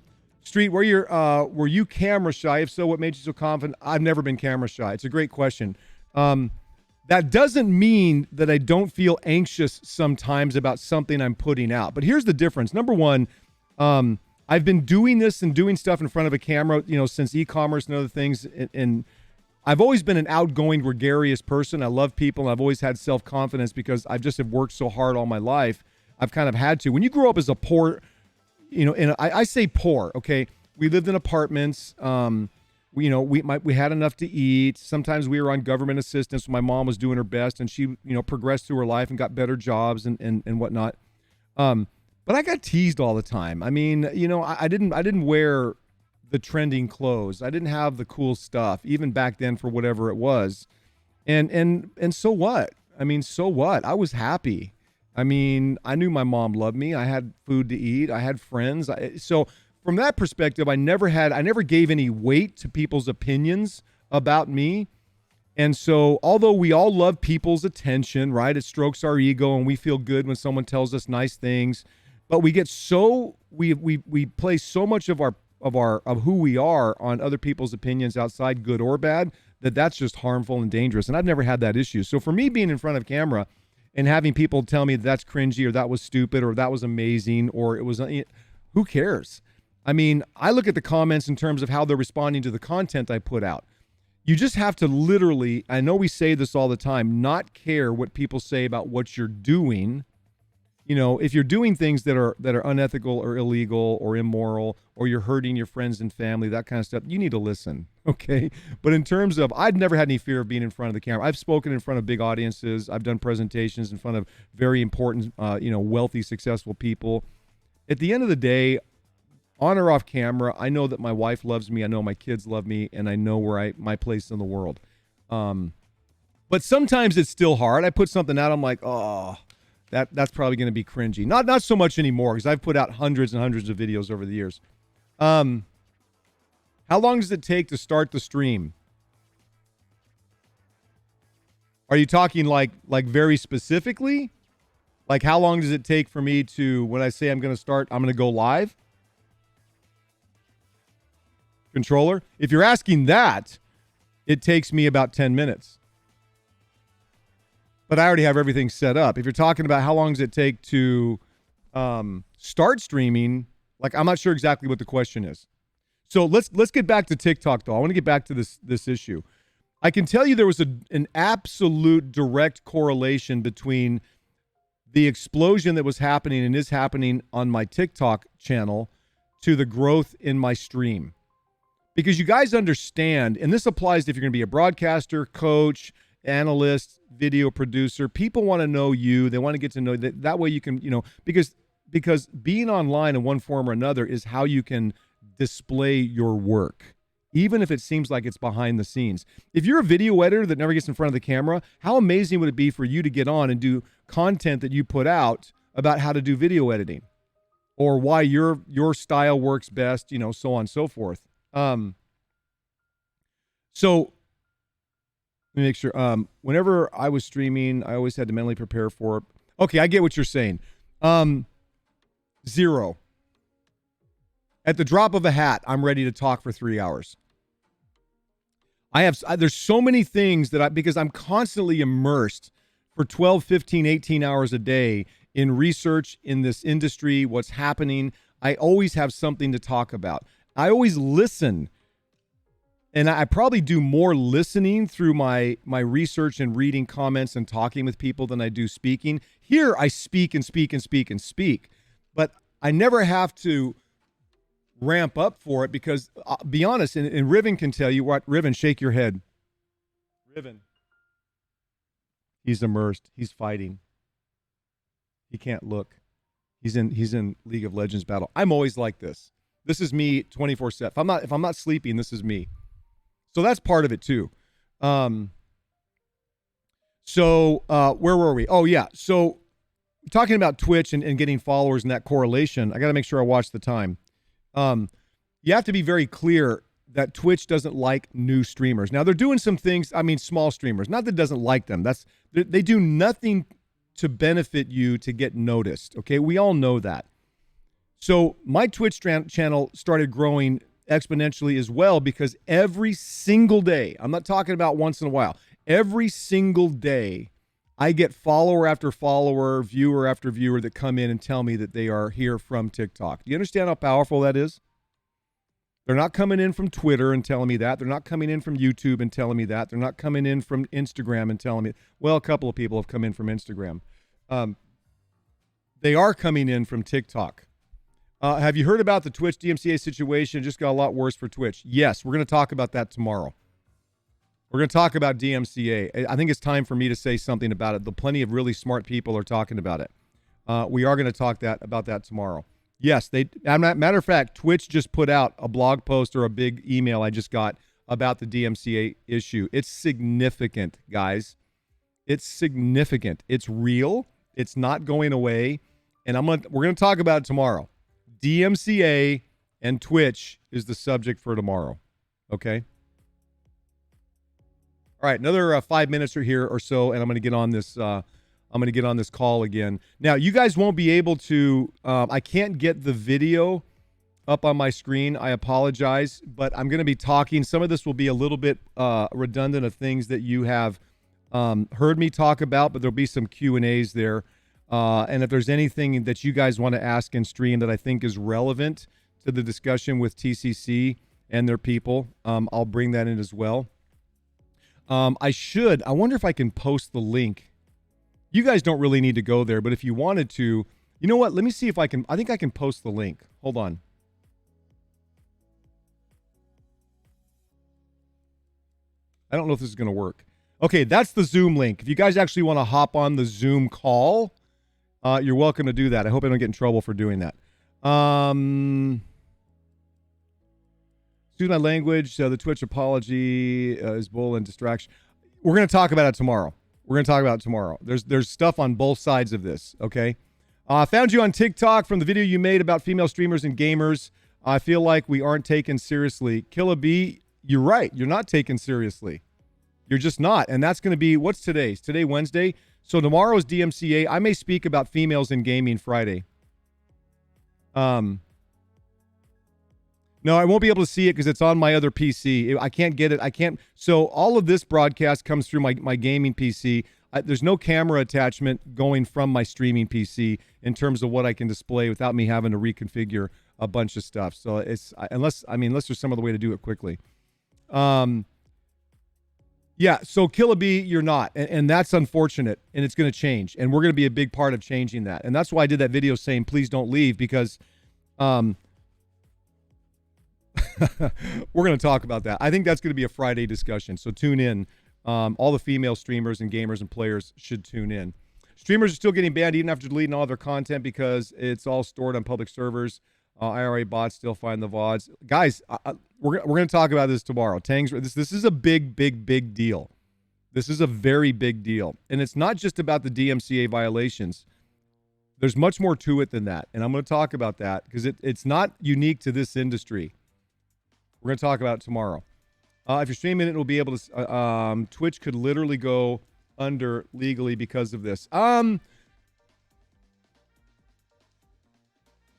Street, were you camera shy? If so, what made you so confident? I've never been camera shy. It's a great question. That doesn't mean that I don't feel anxious sometimes about something I'm putting out. But here's the difference. Number one. I've been doing this and doing stuff in front of a camera, you know, since e-commerce and other things. And I've always been an outgoing, gregarious person. I love people. And I've always had self-confidence because I've just have worked so hard all my life. I've kind of had to. When you grow up as a poor, you know, and I say poor, okay, we lived in apartments. We had enough to eat. Sometimes we were on government assistance. My mom was doing her best and she, you know, progressed through her life and got better jobs and whatnot. But I got teased all the time. I mean, you know, I didn't wear the trending clothes. I didn't have the cool stuff, even back then for whatever it was. And so what? I mean, so what? I was happy. I mean, I knew my mom loved me. I had food to eat. I had friends. So from that perspective, I never gave any weight to people's opinions about me. And so, although we all love people's attention, right? It strokes our ego and we feel good when someone tells us nice things. But we get we place so much of who we are on other people's opinions outside, good or bad, that's just harmful and dangerous. And I've never had that issue. So for me being in front of camera and having people tell me that's cringy or that was stupid or that was amazing or it was, who cares? I mean, I look at the comments in terms of how they're responding to the content I put out. You just have to literally, I know we say this all the time, not care what people say about what you're doing. You know, if you're doing things that are unethical or illegal or immoral, or you're hurting your friends and family, that kind of stuff, you need to listen, okay? But in terms of, I'd never had any fear of being in front of the camera. I've spoken in front of big audiences. I've done presentations in front of very important, wealthy, successful people. At the end of the day, on or off camera, I know that my wife loves me. I know my kids love me, and I know where my place in the world. But sometimes it's still hard. I put something out, I'm like, oh. That's probably going to be cringy. Not so much anymore because I've put out hundreds and hundreds of videos over the years. How long does it take to start the stream? Are you talking like very specifically? Like, how long does it take for me to, when I say I'm going to start, I'm going to go live? Controller? If you're asking that, it takes me about 10 minutes. But I already have everything set up. If you're talking about how long does it take to start streaming, like, I'm not sure exactly what the question is. So let's get back to TikTok, though. I want to get back to this issue. I can tell you there was an absolute direct correlation between the explosion that was happening and is happening on my TikTok channel to the growth in my stream. Because you guys understand, and this applies if you're going to be a broadcaster, coach, analyst, video producer. People want to know you. They want to get to know that. That way you can, because being online in one form or another is how you can display your work, even if it seems like it's behind the scenes. If you're a video editor that never gets in front of the camera, how amazing would it be for you to get on and do content that you put out about how to do video editing or why your style works best, so on and so forth. So let me make sure. Whenever I was streaming, I always had to mentally prepare for it. Okay, I get what you're saying. 0. At the drop of a hat, I'm ready to talk for 3 hours. There's so many things because I'm constantly immersed for 12, 15, 18 hours a day in research in this industry, what's happening. I always have something to talk about. I always listen. And I probably do more listening through my research and reading comments and talking with people than I do speaking. Here, I speak and speak and speak and speak. But I never have to ramp up for it because, be honest, and Riven can tell you what. Riven, shake your head. Riven. He's immersed. He's fighting. He can't look. He's in League of Legends battle. I'm always like this. This is me 24/7. If I'm not sleeping, this is me. So that's part of it too. So where were we? Oh yeah. So talking about Twitch and getting followers and that correlation, I got to make sure I watch the time. You have to be very clear that Twitch doesn't like new streamers. Now they're doing some things. I mean, small streamers. Not that it doesn't like them. They do nothing to benefit you to get noticed. Okay, we all know that. So my Twitch channel started growing exponentially as well because every single day, I'm not talking about once in a while, every single day I get follower after follower, viewer after viewer that come in and tell me that they are here from TikTok. Do you understand how powerful that is? They're not coming in from Twitter and telling me that. They're not coming in from YouTube and telling me that. They're not coming in from Instagram and telling me. Well, a couple of people have come in from Instagram. They are coming in from TikTok. Have you heard about the Twitch DMCA situation? It just got a lot worse for Twitch. Yes, we're going to talk about that tomorrow. We're going to talk about DMCA. I think it's time for me to say something about it. Plenty of really smart people are talking about it. We are going to talk about that tomorrow. Yes, matter of fact, Twitch just put out a blog post or a big email I just got about the DMCA issue. It's significant, guys. It's significant. It's real. It's not going away. And we're going to talk about it tomorrow. DMCA and Twitch is the subject for tomorrow. Okay? All right, another 5 minutes or here or so, and I'm going to get on this. I'm going to get on this call again. Now, you guys won't be able to. I can't get the video up on my screen. I apologize, but I'm going to be talking. Some of this will be a little bit redundant of things that you have heard me talk about, but there'll be some Q&As there. And if there's anything that you guys want to ask in stream that I think is relevant to the discussion with TCC and their people, I'll bring that in as well. I wonder if I can post the link. You guys don't really need to go there, but if you wanted to, you know what? Let me see if I can. I think I can post the link. Hold on. I don't know if this is going to work. Okay, that's the Zoom link. If you guys actually want to hop on the Zoom call, you're welcome to do that. I hope I don't get in trouble for doing that. Excuse my language. The Twitch apology is bull and distraction. We're going to talk about it tomorrow. There's stuff on both sides of this, okay? I found you on TikTok from the video you made about female streamers and gamers. I feel like we aren't taken seriously. Killa B, you're right. You're not taken seriously. You're just not. And that's going to be, what's today? Is today Wednesday? So tomorrow's DMCA. I may speak about females in gaming Friday. No, I won't be able to see it because it's on my other PC. I can't get it. I can't. So all of this broadcast comes through my gaming PC. There's no camera attachment going from my streaming PC in terms of what I can display without me having to reconfigure a bunch of stuff. So it's unless there's some other way to do it quickly. Yeah. So Killabee, you're not, and that's unfortunate, and it's going to change, and we're going to be a big part of changing that, and that's why I did that video saying please don't leave because, we're going to talk about that. I think that's going to be a Friday discussion. So tune in. All the female streamers and gamers and players should tune in. Streamers are still getting banned even after deleting all their content because it's all stored on public servers. IRA bots still find the VODs. Guys, we're going to talk about this tomorrow. Tang's this is a big deal. This is a very big deal. And it's not just about the DMCA violations. There's much more to it than that. And I'm going to talk about that because it's not unique to this industry. We're going to talk about it tomorrow. If you're streaming it, it'll be able to. Twitch could literally go under legally because of this. We're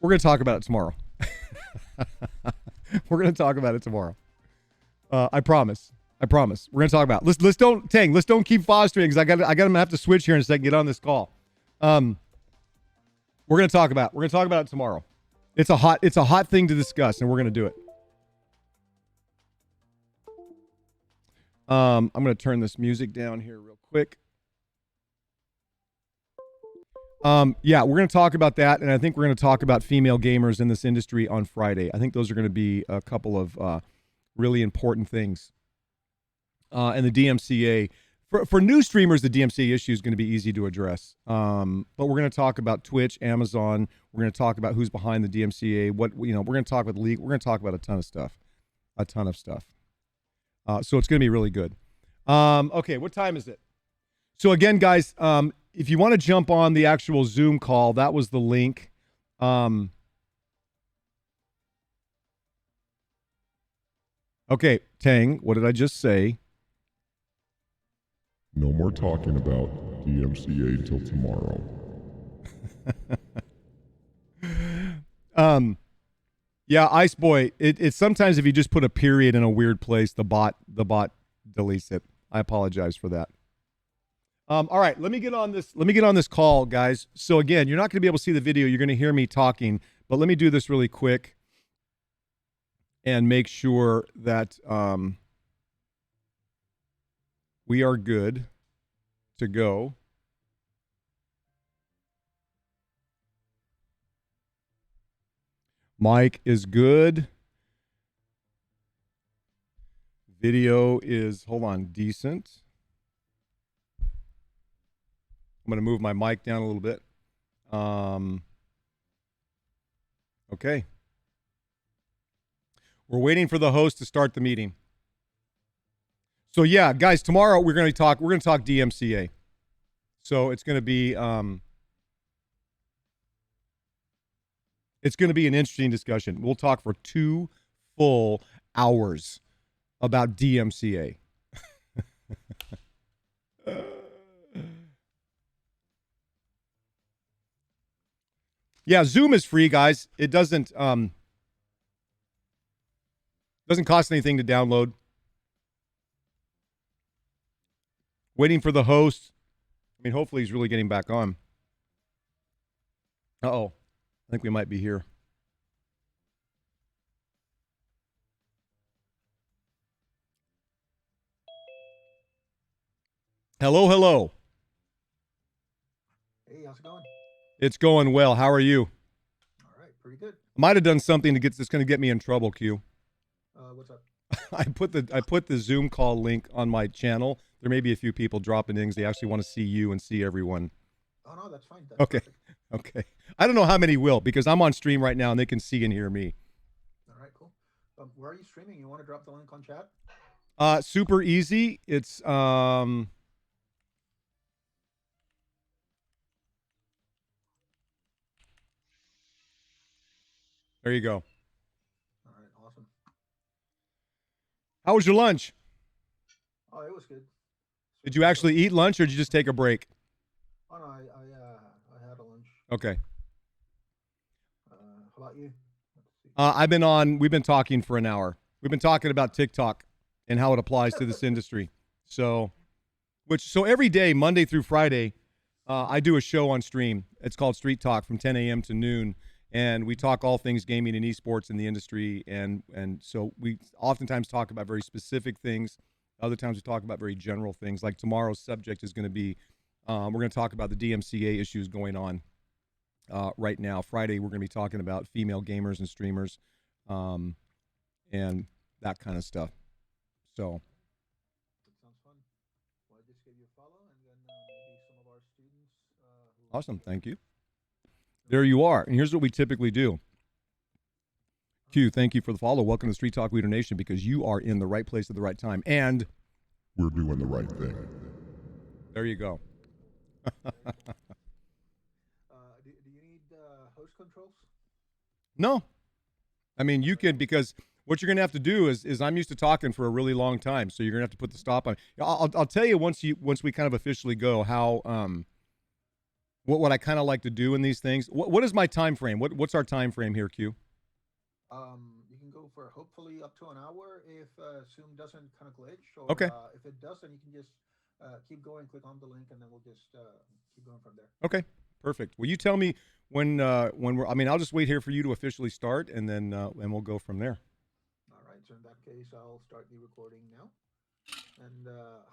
going to talk about it tomorrow. We're going to talk about it tomorrow. I promise. We're going to talk about it. Let's don't keep fostering because I got to have to switch here in a second. Get on this call. We're going to talk about it tomorrow. It's a hot thing to discuss, and we're going to do it. I'm going to turn this music down here real quick. Yeah, we're going to talk about that, and I think we're going to talk about female gamers in this industry on Friday. I think those are going to be a couple of really important things. And the DMCA, for new streamers, the DMCA issue is going to be easy to address. But we're going to talk about Twitch, Amazon. We're going to talk about who's behind the DMCA. We're going to talk about the league. We're going to talk about a ton of stuff. So it's going to be really good. Okay, what time is it? So again, guys, if you want to jump on the actual Zoom call, that was the link. Okay, Tang, what did I just say? No more talking about DMCA till tomorrow. Yeah, Ice Boy. It's sometimes if you just put a period in a weird place, the bot deletes it. I apologize for that. All right, let me get on this call, guys. So again, you're not going to be able to see the video. You're going to hear me talking, but let me do this really quick and make sure that we are good to go. Mic is good. Video is, hold on, decent. I'm going to move my mic down a little bit. Okay. We're waiting for the host to start the meeting. So yeah, guys, tomorrow we're going to talk DMCA. So it's going to be an interesting discussion. We'll talk for 2 full hours about DMCA. Yeah, Zoom is free, guys. It doesn't cost anything to download. Waiting for the host. I mean, hopefully he's really getting back on. Uh-oh. I think we might be here. Hello. Hey, how's it going? It's going well. How are you? All right, pretty good. Might have done something that's going to get me in trouble, Q. What's up? I put the Zoom call link on my channel. There may be a few people dropping in because they actually want to see you and see everyone. Oh no, that's fine. That's okay. Perfect. Okay. I don't know how many will because I'm on stream right now and they can see and hear me. All right, cool. Where are you streaming? You want to drop the link on chat? Super easy. It's there you go. All right, awesome. How was your lunch? Oh, it was good. Did you actually eat lunch or did you just take a break? Oh no, I had a lunch. Okay. How about you? Let's see. We've been talking for an hour. We've been talking about TikTok and how it applies to this industry. So every day, Monday through Friday, I do a show on stream. It's called Street Talk from 10 a.m. to noon, and we talk all things gaming and esports in the industry. And so we oftentimes talk about very specific things. Other times we talk about very general things. Like tomorrow's subject is going to be, we're going to talk about the DMCA issues going on right now. Friday, we're going to be talking about female gamers and streamers, and that kind of stuff. So. That sounds fun. Well, I just gave you a follow, and then maybe some of our students. Awesome, thank you. There you are. And here's what we typically do. Q, thank you for the follow. Welcome to Street Talk Leader Nation, because you are in the right place at the right time. And we're doing the right thing. There you go. Do you need host controls? No. I mean, you can, because what you're going to have to do is I'm used to talking for a really long time, so you're going to have to put the stop on. I'll tell you once we kind of officially go how what I kind of like to do in these things. What is my time frame? What's our time frame here, Q? You can go for hopefully up to an hour if Zoom doesn't kind of glitch. Or, okay. If it does, then you can just keep going, click on the link, and then we'll just keep going from there. Okay, perfect. Will you tell me when we're? I mean, I'll just wait here for you to officially start, and then and we'll go from there. All right. So in that case, I'll start the recording now. And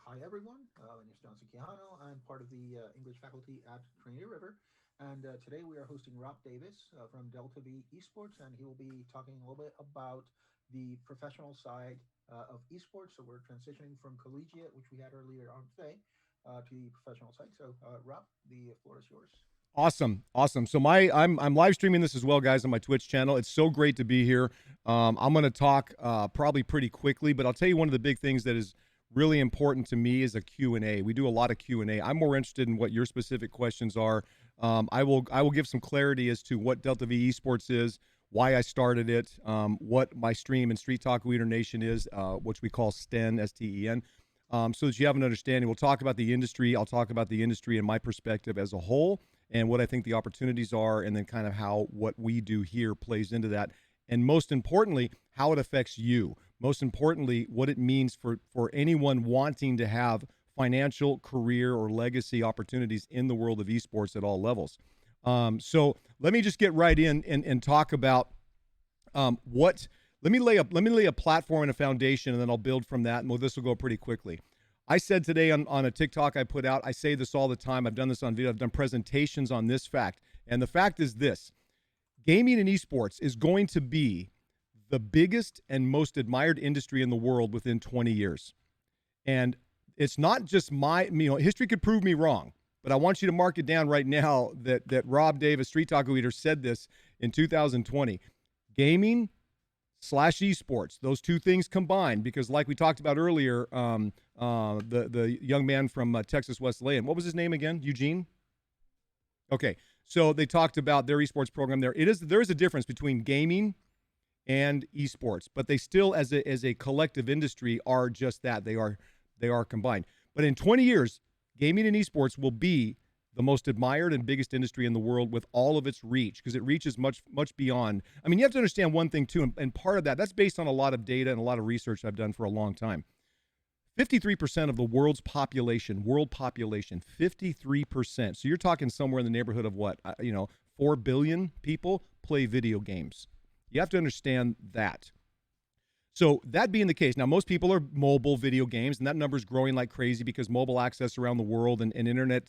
hi everyone. My name is Johnson Quijano. I'm part of the English faculty at Trinity River. And today we are hosting Rob Davis from Delta V Esports, and he will be talking a little bit about the professional side of esports. So we're transitioning from collegiate, which we had earlier on today, to the professional side. So Rob, the floor is yours. Awesome. So I'm live streaming this as well, guys, on my Twitch channel. It's so great to be here. I'm going to talk probably pretty quickly, but I'll tell you one of the big things that is really important to me is a Q&A. We do a lot of Q&A. I'm more interested in what your specific questions are. I will give some clarity as to what Delta V Esports is, why I started it, what my stream and Street Talk Leader Nation is, which we call STEN, S-T-E-N, so that you have an understanding. We'll talk about the industry. I'll talk about the industry and my perspective as a whole and what I think the opportunities are, and then kind of how what we do here plays into that. And most importantly, how it affects you. Most importantly, what it means for anyone wanting to have financial, career, or legacy opportunities in the world of esports at all levels. So let me just get right in and talk about let me lay a platform and a foundation, and then I'll build from that, and this will go pretty quickly. I said today on a TikTok I put out, I say this all the time. I've done this on video. I've done presentations on this fact. And the fact is this: gaming and esports is going to be the biggest and most admired industry in the world within 20 years. And it's not just history could prove me wrong, but I want you to mark it down right now that Rob Davis, Street Talk Leader, said this in 2020. Gaming / esports, those two things combined, because like we talked about earlier, the young man from Texas Wesleyan, what was his name again? Eugene? Okay, so they talked about their esports program there. There is a difference between gaming and esports, but they still, as a collective industry, are just that. They are combined. But in 20 years, gaming and esports will be the most admired and biggest industry in the world with all of its reach, because it reaches much beyond. I mean, you have to understand one thing too, and part of that's based on a lot of data and a lot of research I've done for a long time. 53% of the world population, 53%. So you're talking somewhere in the neighborhood of 4 billion people play video games. You have to understand that. So that being the case, now most people are mobile video games, and that number is growing like crazy because mobile access around the world and internet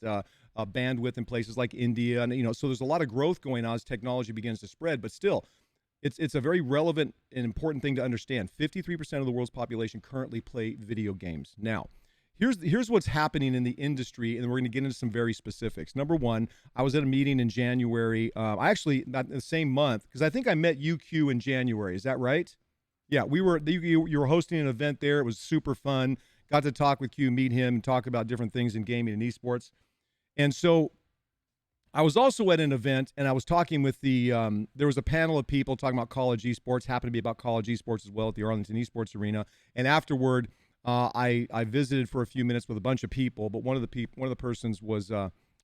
bandwidth in places like India, and so there's a lot of growth going on as technology begins to spread. But still, it's a very relevant and important thing to understand. 53% of the world's population currently play video games. Now, here's what's happening in the industry, and we're going to get into some very specifics. Number one, I was at a meeting in January. Actually, not the same month, because I think I met UQ in January. Is that right? Yeah, you were hosting an event there. It was super fun. Got to talk with Q, meet him, and talk about different things in gaming and esports. And so I was also at an event, and I was talking with there was a panel of people talking about college esports, happened to be about college esports as well at the Arlington Esports Arena. And afterward, I visited for a few minutes with a bunch of people, but one of the persons was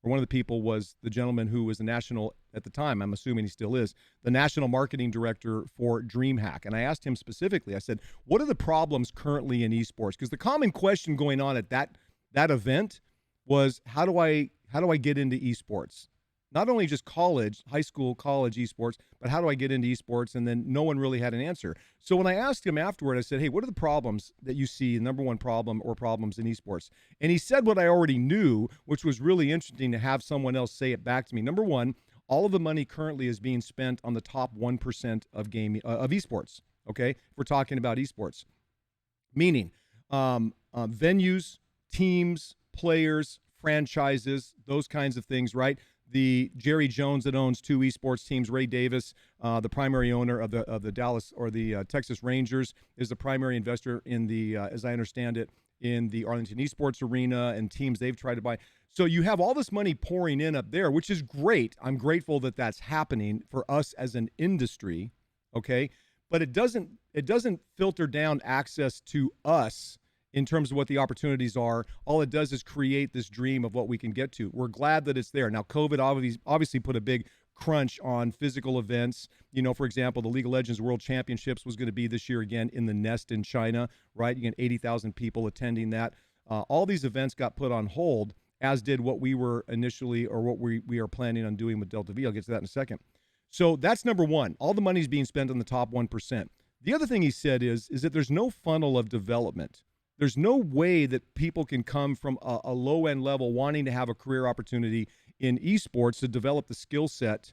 or one of the people was the gentleman who was the national, at the time, I'm assuming he still is, the national marketing director for DreamHack. And I asked him specifically, I said, what are the problems currently in esports? Because the common question going on at that event was, how do I get into esports? Not only just high school, college esports, but how do I get into esports? And then no one really had an answer. So when I asked him afterward, I said, hey, what are the problems that you see, the number one problem or problems in esports? And he said what I already knew, which was really interesting to have someone else say it back to me. Number one, all of the money currently is being spent on the top 1% of gaming, of esports. Okay. If we're talking about esports, meaning venues, teams, players, franchises, those kinds of things, right? The Jerry Jones that owns 2 esports teams, Ray Davis, the primary owner of the Dallas or the Texas Rangers, is the primary investor in the, as I understand it, in the Arlington Esports Arena and teams they've tried to buy. So you have all this money pouring in up there, which is great. I'm grateful that that's happening for us as an industry, okay? But it doesn't filter down access to us in terms of what the opportunities are. All it does is create this dream of what we can get to. We're glad that it's there. Now, COVID obviously put a big crunch on physical events. You know, for example, the League of Legends World Championships was going to be this year again in the Nest in China, right? You get 80,000 people attending that. All these events got put on hold, as did what we were initially, or what we are planning on doing with Delta V. I'll get to that in a second. So that's number one. All the money's being spent on the top 1%. The other thing he said is that there's no funnel of development. There's no way that people can come from a low-end level wanting to have a career opportunity in esports to develop the skill set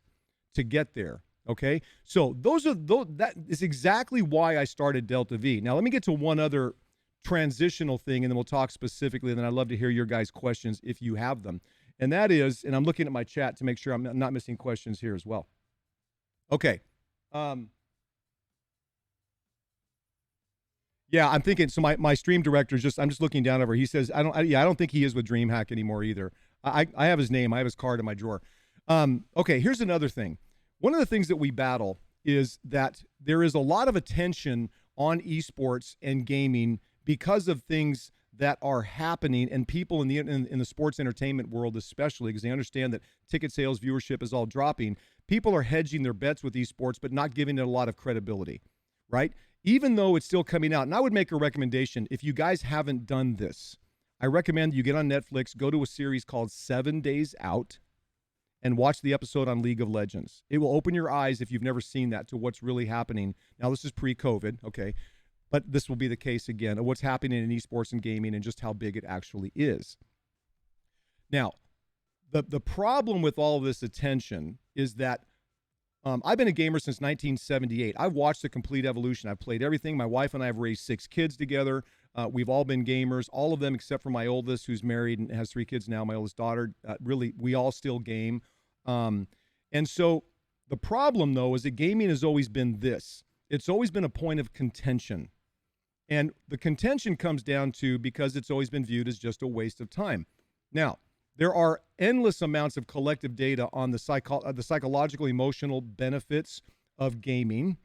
to get there, okay? So that is exactly why I started Delta V. Now, let me get to one other transitional thing, and then we'll talk specifically, and then I'd love to hear your guys' questions if you have them. And that is, and I'm looking at my chat to make sure I'm not missing questions here as well. Okay. Yeah, I'm thinking. So my stream director I'm just looking down over. He says I don't think he is with DreamHack anymore either. I have his name. I have his card in my drawer. Okay, here's another thing. One of the things that we battle is that there is a lot of attention on esports and gaming because of things that are happening, and people in the sports entertainment world especially, because they understand that ticket sales viewership is all dropping. People are hedging their bets with esports, but not giving it a lot of credibility, right? Even though it's still coming out. And I would make a recommendation. If you guys haven't done this, I recommend you get on Netflix, go to a series called 7 Days Out, and watch the episode on League of Legends. It will open your eyes, if you've never seen that, to what's really happening. Now, this is pre-COVID, okay? But this will be the case again of what's happening in esports and gaming and just how big it actually is. Now, the problem with all of this attention is that I've been a gamer since 1978. I've watched the complete evolution. I've played everything. My wife and I have raised 6 kids together. We've all been gamers, all of them except for my oldest, who's married and has 3 kids now, my oldest daughter. Really, we all still game. And so the problem, though, is that gaming has always been this. It's always been a point of contention. And the contention comes down to because it's always been viewed as just a waste of time. Now, there are endless amounts of collective data on the psychological, emotional benefits of gaming,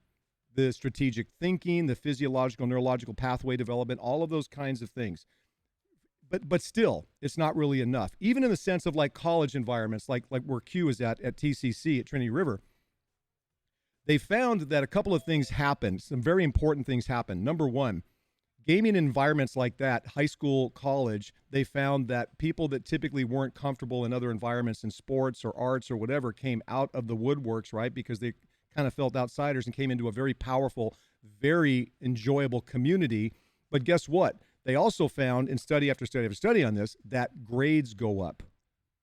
the strategic thinking, the physiological, neurological pathway development, all of those kinds of things. But still, it's not really enough. Even in the sense of like college environments, like where Q is at TCC, at Trinity River, they found that a couple of things happened, some very important things happened. Number one, gaming environments like that, high school, college, they found that people that typically weren't comfortable in other environments in sports or arts or whatever came out of the woodworks, right? Because they kind of felt outsiders and came into a very powerful, very enjoyable community. But guess what? They also found in study after study after study on this that grades go up,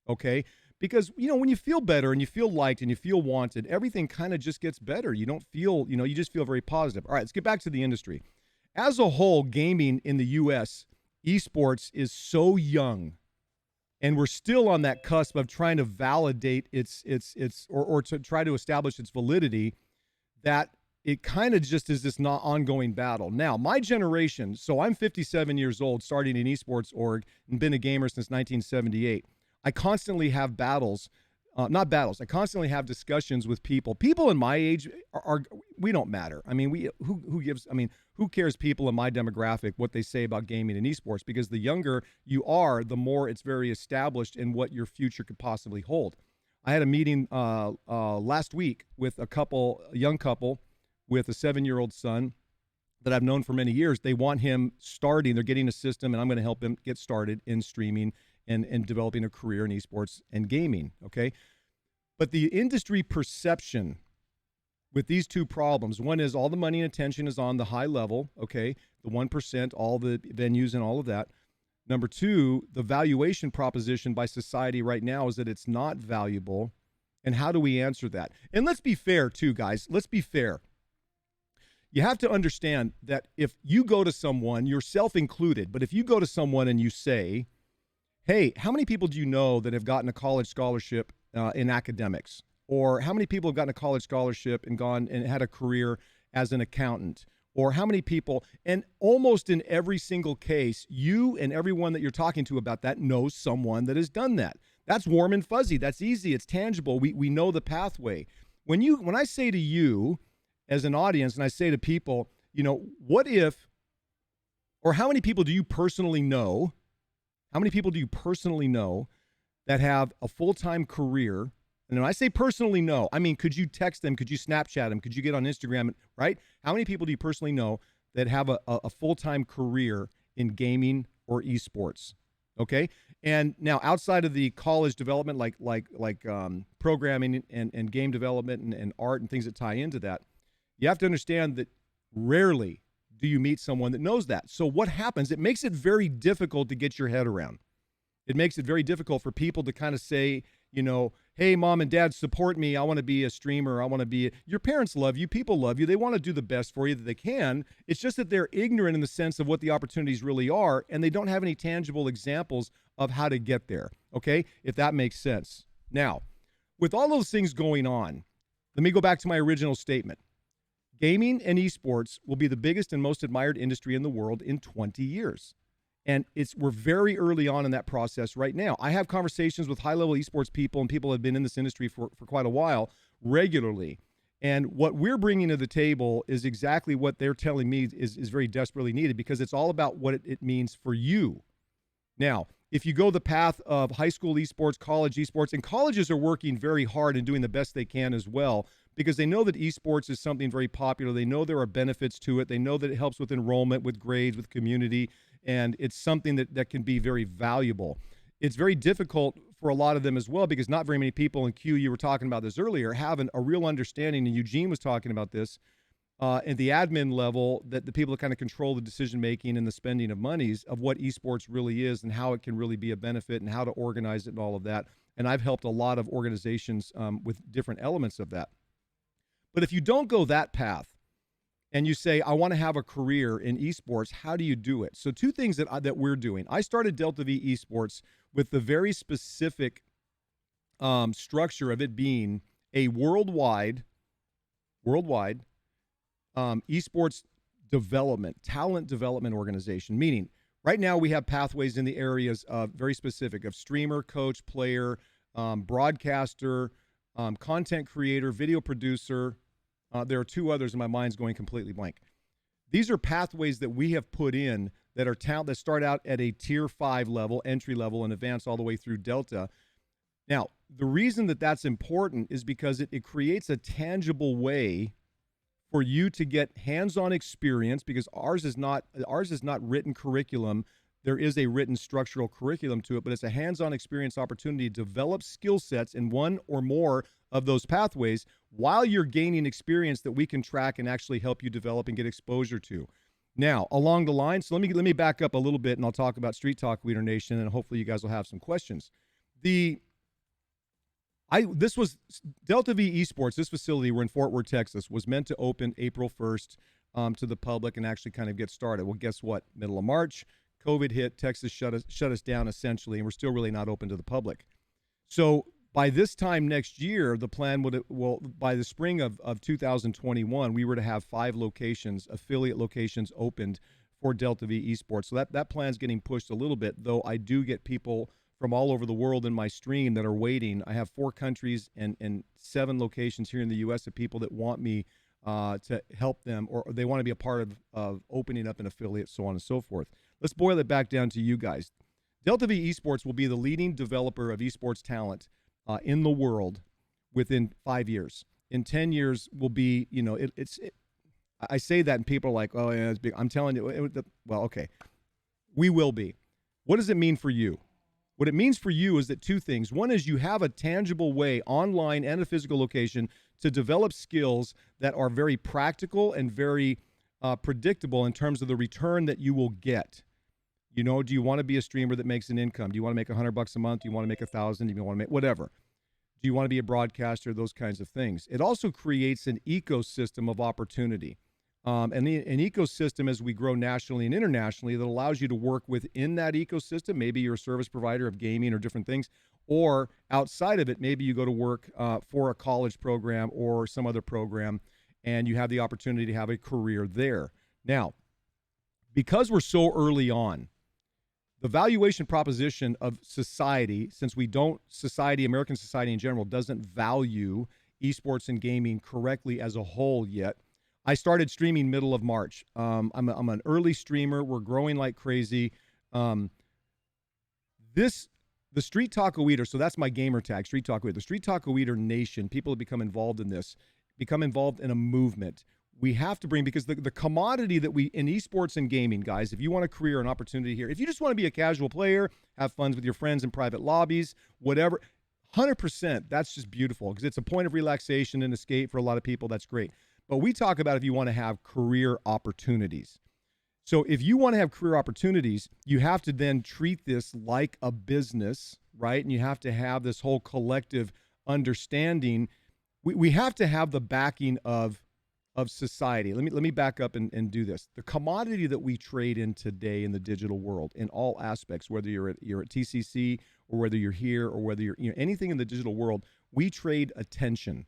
okay? Because, you know, when you feel better and you feel liked and you feel wanted, everything kind of just gets better. You don't feel, you know, you just feel very positive. All right, let's get back to the industry. As a whole, gaming in the U.S., esports is so young, and we're still on that cusp of trying to validate its or to try to establish its validity, that it kind of just is this not ongoing battle. Now, my generation, so I'm 57 years old, starting in esports org, and been a gamer since 1978. I constantly have I constantly have discussions with people. People in my age are we don't matter. I mean, who gives? I mean, who cares, people in my demographic, what they say about gaming and esports? Because the younger you are, the more it's very established in what your future could possibly hold. I had a meeting last week with a young couple with a 7-year-old son that I've known for many years. They want him starting. They're getting a system, and I'm going to help him get started in streaming and developing a career in esports and gaming, okay? But the industry perception with these two problems, one is all the money and attention is on the high level, okay, the 1%, all the venues and all of that. Number two, the valuation proposition by society right now is that it's not valuable. And how do we answer that? And let's be fair too, guys. Let's be fair. You have to understand that if you go to someone, yourself included, but if you go to someone and you say, hey, how many people do you know that have gotten a college scholarship in academics? Or how many people have gotten a college scholarship and gone and had a career as an accountant? Or how many people, and almost in every single case, you and everyone that you're talking to about that knows someone that has done that. That's warm and fuzzy. That's easy. It's tangible. We know the pathway. When I say to you as an audience, and I say to people, what if, or how many people do you personally know? How many people do you personally know that have a full-time career? And when I say personally know, I mean, could you text them? Could you Snapchat them? Could you get on Instagram, right? How many people do you personally know that have a full-time career in gaming or esports? Okay. And now outside of the college development, like programming and game development and art and things that tie into that, you have to understand that rarely do you meet someone that knows that. So what happens? It makes it very difficult to get your head around. It makes it very difficult for people to kind of say, hey, mom and dad, support me. I want to be a streamer. Your parents love you. People love you. They want to do the best for you that they can. It's just that they're ignorant in the sense of what the opportunities really are, and they don't have any tangible examples of how to get there, okay, if that makes sense. Now, with all those things going on, let me go back to my original statement. Gaming and esports will be the biggest and most admired industry in the world in 20 years. And we're very early on in that process right now. I have conversations with high-level esports people and people who have been in this industry for quite a while regularly. And what we're bringing to the table is exactly what they're telling me is very desperately needed, because it's all about what it means for you. Now, if you go the path of high school esports, college esports, and colleges are working very hard and doing the best they can as well, because they know that esports is something very popular. They know there are benefits to it. They know that it helps with enrollment, with grades, with community, and it's something that can be very valuable. It's very difficult for a lot of them as well, because not very many people, and Q, you were talking about this earlier, have a real understanding, and Eugene was talking about this, at the admin level, that the people that kind of control the decision-making and the spending of monies of what esports really is and how it can really be a benefit and how to organize it and all of that. And I've helped a lot of organizations with different elements of that. But if you don't go that path and you say, I want to have a career in esports, how do you do it? So two things that we're doing. I started Delta V Esports with the very specific structure of it being a worldwide esports development, talent development organization, meaning right now we have pathways in the areas of very specific of streamer, coach, player, broadcaster, content creator, video producer. There are two others, and my mind's going completely blank. These are pathways that we have put in that are talent that start out at a tier 5 level, entry level, and advance all the way through Delta. Now, the reason that that's important is because it creates a tangible way for you to get hands-on experience, because ours is not written curriculum. There is a written structural curriculum to it, but it's a hands-on experience opportunity to develop skill sets in one or more of those pathways while you're gaining experience that we can track and actually help you develop and get exposure to. Now, along the line, so let me back up a little bit, and I'll talk about Street Talk Wiener Nation, and hopefully you guys will have some questions. This was Delta V Esports. This facility, we're in Fort Worth, Texas, was meant to open April 1st to the public and actually kind of get started. Well, guess what? Middle of March, COVID hit. Texas shut us down essentially, and we're still really not open to the public. So by this time next year, the plan by the spring of 2021, we were to have 5 locations, affiliate locations opened for Delta V Esports. So that plan's getting pushed a little bit, though I do get people from all over the world in my stream that are waiting. I have 4 countries and 7 locations here in the U.S. of people that want me to help them, or they want to be a part of opening up an affiliate, so on and so forth. Let's boil it back down to you guys. Delta V Esports will be the leading developer of esports talent in the world within 5 years. In 10 years, will be, I say that and people are like, oh, yeah, it's big. I'm telling you, well, okay, we will be. What does it mean for you? What it means for you is that two things. One is you have a tangible way online and a physical location to develop skills that are very practical and very predictable in terms of the return that you will get. Do you want to be a streamer that makes an income? Do you want to make $100 a month? Do you want to make 1,000? Do you want to make whatever? Do you want to be a broadcaster? Those kinds of things. It also creates an ecosystem of opportunity. And an ecosystem as we grow nationally and internationally that allows you to work within that ecosystem. Maybe you're a service provider of gaming or different things, or outside of it, maybe you go to work for a college program or some other program, and you have the opportunity to have a career there. Now, because we're so early on, the valuation proposition of society, since American society in general, doesn't value esports and gaming correctly as a whole yet. I started streaming middle of March. I'm an early streamer. We're growing like crazy. The Street Taco Eater, so that's my gamer tag, Street Taco Eater. The Street Taco Eater Nation, people have become involved in this, become involved in a movement. We have to bring, because the commodity that we, in esports and gaming, guys, if you want a career and opportunity here, if you just want to be a casual player, have fun with your friends in private lobbies, whatever, 100%, that's just beautiful, because it's a point of relaxation and escape for a lot of people. That's great. But we talk about if you want to have career opportunities. So if you want to have career opportunities, you have to then treat this like a business, right? And you have to have this whole collective understanding. We have to have the backing of society. Let me back up and do this. The commodity that we trade in today in the digital world, in all aspects, whether you're at TCC or whether you're here or whether you're anything in the digital world, we trade attention.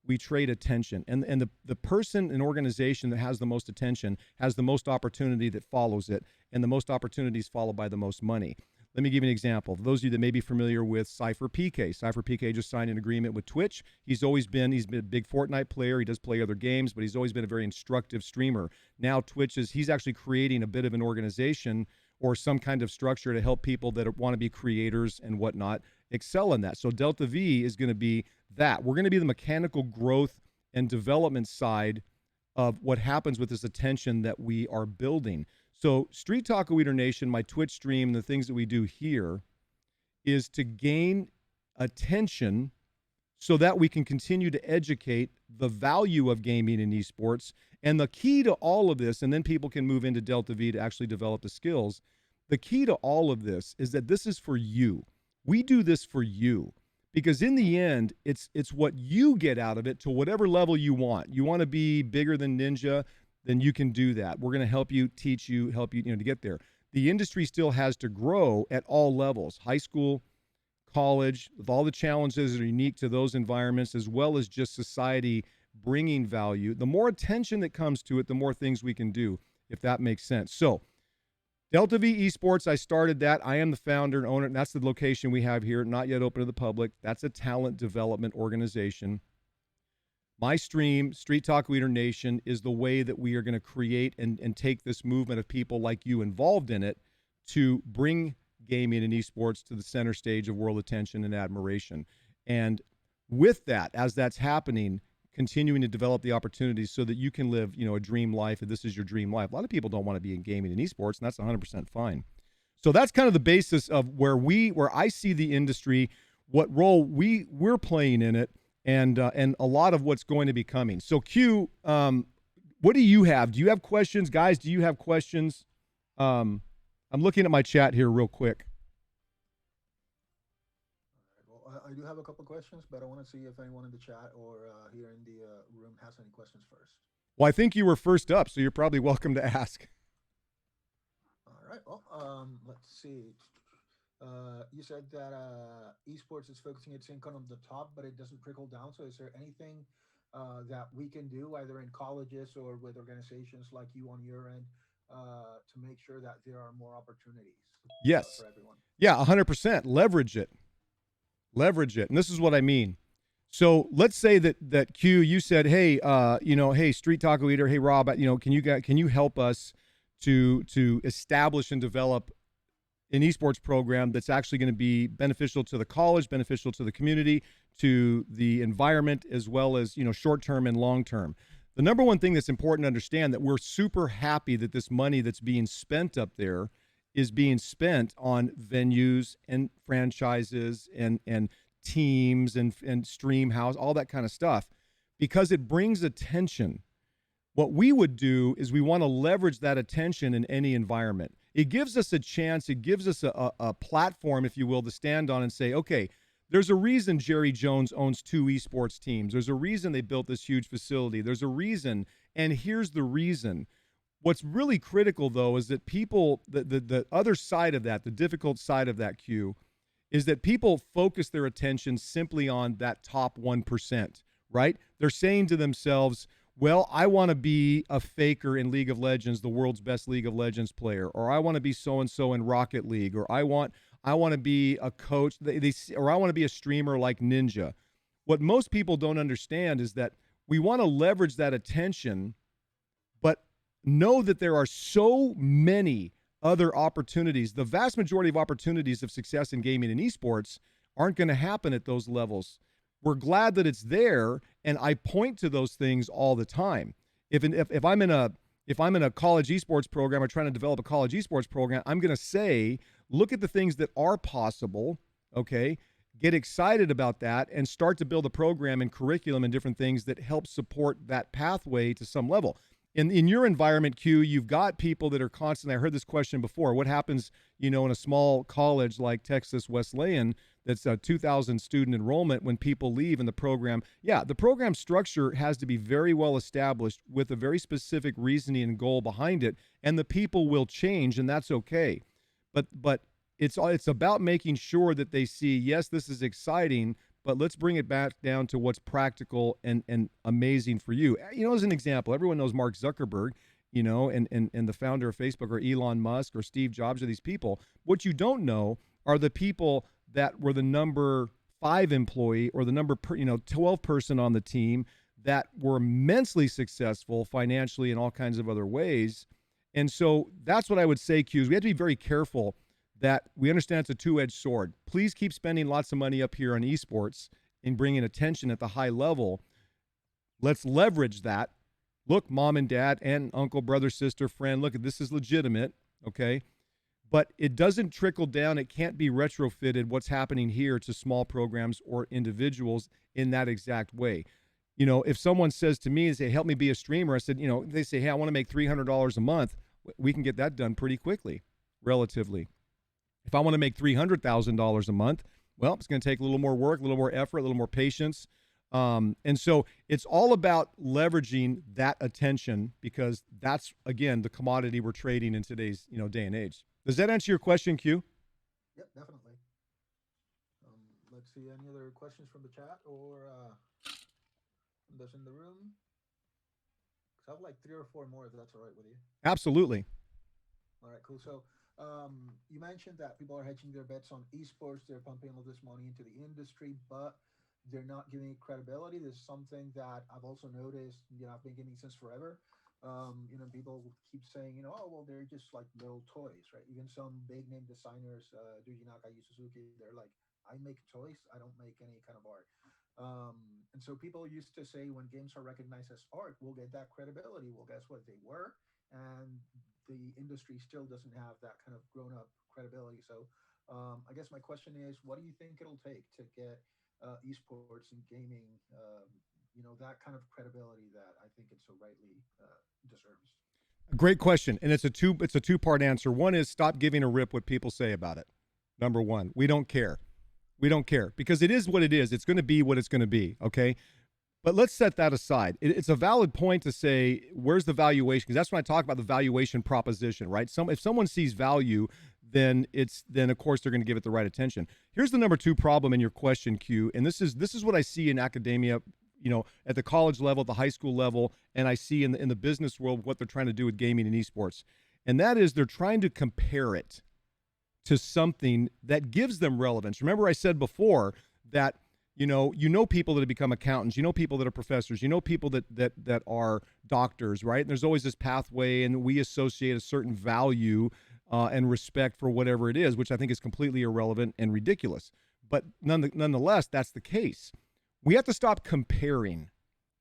We trade attention. And the person and organization that has the most attention has the most opportunity that follows it, and the most opportunities followed by the most money. Let me give you an example. For those of you that may be familiar with Cypher PK. Cypher PK just signed an agreement with Twitch. He's been a big Fortnite player. He does play other games, but he's always been a very instructive streamer. Now he's actually creating a bit of an organization or some kind of structure to help people that want to be creators and whatnot excel in that. So Delta V is going to be that. We're going to be the mechanical growth and development side of what happens with this attention that we are building. So Street Taco Eater Nation, my Twitch stream, the things that we do here is to gain attention so that we can continue to educate the value of gaming and esports. And the key to all of this, and then people can move into Delta V to actually develop the skills. The key to all of this is that this is for you. We do this for you, because in the end, it's what you get out of it to whatever level you want. You want to be bigger than Ninja, then you can do that. We're going to help you, teach you, help you, to get there. The industry still has to grow at all levels, high school, college, with all the challenges that are unique to those environments, as well as just society bringing value. The more attention that comes to it, the more things we can do, if that makes sense. So Delta V Esports, I started that. I am the founder and owner, and that's the location we have here, not yet open to the public. That's a talent development organization. My stream, Street Taco Eater Nation, is the way that we are going to create and take this movement of people like you involved in it to bring gaming and esports to the center stage of world attention and admiration. And with that, as that's happening, continuing to develop the opportunities so that you can live, a dream life, if this is your dream life. A lot of people don't want to be in gaming and esports, and that's 100% fine. So that's kind of the basis of where I see the industry, what role we're playing in it, and a lot of what's going to be coming. So Q, what do you have? Do you have questions? Guys, do you have questions? I'm looking at my chat here real quick. Well, I do have a couple of questions, but I want to see if anyone in the chat or here in the room has any questions first. Well, I think you were first up, so you're probably welcome to ask. All right. Well, let's see. You said that esports is focusing its income on the top, but it doesn't trickle down. So is there anything that we can do either in colleges or with organizations like you on your end to make sure that there are more opportunities Yes. for everyone? Yeah, 100%. Leverage it. And this is what I mean. So let's say that Q, you said, hey, hey, Street Taco Eater, hey Rob, can you help us to establish and develop an esports program that's actually going to be beneficial to the college, beneficial to the community, to the environment, as well as, short term and long term. The number one thing that's important to understand that we're super happy that this money that's being spent up there is being spent on venues and franchises and teams and stream house, all that kind of stuff, because it brings attention. What we would do is we want to leverage that attention in any environment. It gives us a chance, it gives us a platform, if you will, to stand on and say, okay, there's a reason Jerry Jones owns 2 esports teams. There's a reason they built this huge facility. There's a reason, and here's the reason. What's really critical, though, is that people, the other side of that, the difficult side of that, Q, is that people focus their attention simply on that top 1%, right? They're saying to themselves, well, I want to be a faker in League of Legends, the world's best League of Legends player, or I want to be so-and-so in Rocket League, or I want to be a coach, or I want to be a streamer like Ninja. What most people don't understand is that we want to leverage that attention, but know that there are so many other opportunities. The vast majority of opportunities of success in gaming and esports aren't going to happen at those levels. We're glad that it's there, and I point to those things all the time. If I'm in a college esports program or trying to develop a college esports program, I'm going to say, look at the things that are possible, okay? Get excited about that and start to build a program and curriculum and different things that help support that pathway to some level. In your environment, Q, you've got people that are constantly, I heard this question before, what happens, in a small college like Texas Wesleyan that's a 2,000 student enrollment when people leave in the program? Yeah, the program structure has to be very well established with a very specific reasoning and goal behind it, and the people will change, and that's okay. But it's about making sure that they see, yes, this is exciting, but let's bring it back down to what's practical and amazing for you. As an example, everyone knows Mark Zuckerberg, and the founder of Facebook, or Elon Musk or Steve Jobs, or these people. What you don't know are the people that were the number 5 employee or the number 12 person on the team that were immensely successful financially in all kinds of other ways. And so that's what I would say, Q, is we have to be very careful that we understand it's a two-edged sword. Please keep spending lots of money up here on esports and bringing attention at the high level. Let's leverage that. Look, mom and dad, aunt, uncle, brother, sister, friend, look, this is legitimate, okay? But it doesn't trickle down. It can't be retrofitted what's happening here to small programs or individuals in that exact way. If someone says to me, they say, help me be a streamer, I said, they say, hey, I want to make $300 a month. We can get that done pretty quickly, relatively. If I want to make $300,000 a month, well, it's going to take a little more work, a little more effort, a little more patience. And so it's all about leveraging that attention, because that's, again, the commodity we're trading in today's, day and age. Does that answer your question, Q? Yep, definitely. Let's see, any other questions from the chat or from those in the room? Because I have like 3 or 4 more, if that's all right with you. Absolutely. All right, cool. So you mentioned that people are hedging their bets on esports. They're pumping all this money into the industry, but they're not giving it credibility. There's something that I've also noticed, I've been getting since forever. People keep saying, oh, well, they're just like little toys, right? Even some big name designers, Yuji Naka, Yu Suzuki, they're like, I make toys. I don't make any kind of art. And so people used to say, when games are recognized as art, we'll get that credibility. Well, guess what? They were. And the industry still doesn't have that kind of grown-up credibility. So I guess my question is, what do you think it'll take to get esports and gaming, that kind of credibility that I think it so rightly deserves? Great question, and it's a two-part answer. One is, stop giving a rip what people say about it. Number one, we don't care. We don't care, because it is what it is. It's going to be what it's going to be, okay? But let's set that aside. It's a valid point to say, where's the valuation? Because that's when I talk about the valuation proposition, right? If someone sees value, then of course they're going to give it the right attention. Here's the number 2 problem in your question, Q, and this is what I see in academia, at the college level, at the high school level, and I see in the business world what they're trying to do with gaming and esports. And that is, they're trying to compare it. to something that gives them relevance. Remember I said before that, You know people that have become accountants, you know people that are professors, you know people that are doctors, right? And there's always this pathway, and we associate a certain value and respect for whatever it is, which I think is completely irrelevant and ridiculous. But nonetheless, that's the case. We have to stop comparing.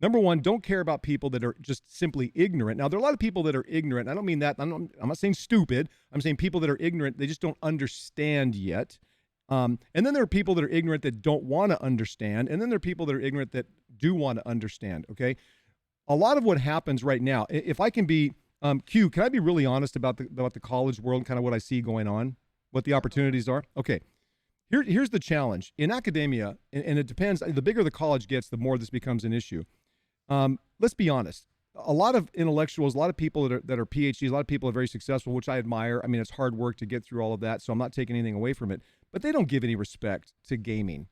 Number one, don't care about people that are just simply ignorant. Now, there are a lot of people that are ignorant. I don't mean that. I'm not saying stupid. I'm saying people that are ignorant. They just don't understand yet. And then there are people that are ignorant that don't want to understand. And then there are people that are ignorant that do want to understand. Okay. A lot of what happens right now, if I can be, Q, can I be really honest about the college world, kind of what I see going on, what the opportunities are? Okay. Here's the challenge in academia, and it depends. The bigger the college gets, the more this becomes an issue. Let's be honest. A lot of intellectuals, a lot of people that are PhDs, a lot of people are very successful, which I admire. I mean, it's hard work to get through all of that, so I'm not taking anything away from it. But they don't give any respect to gaming.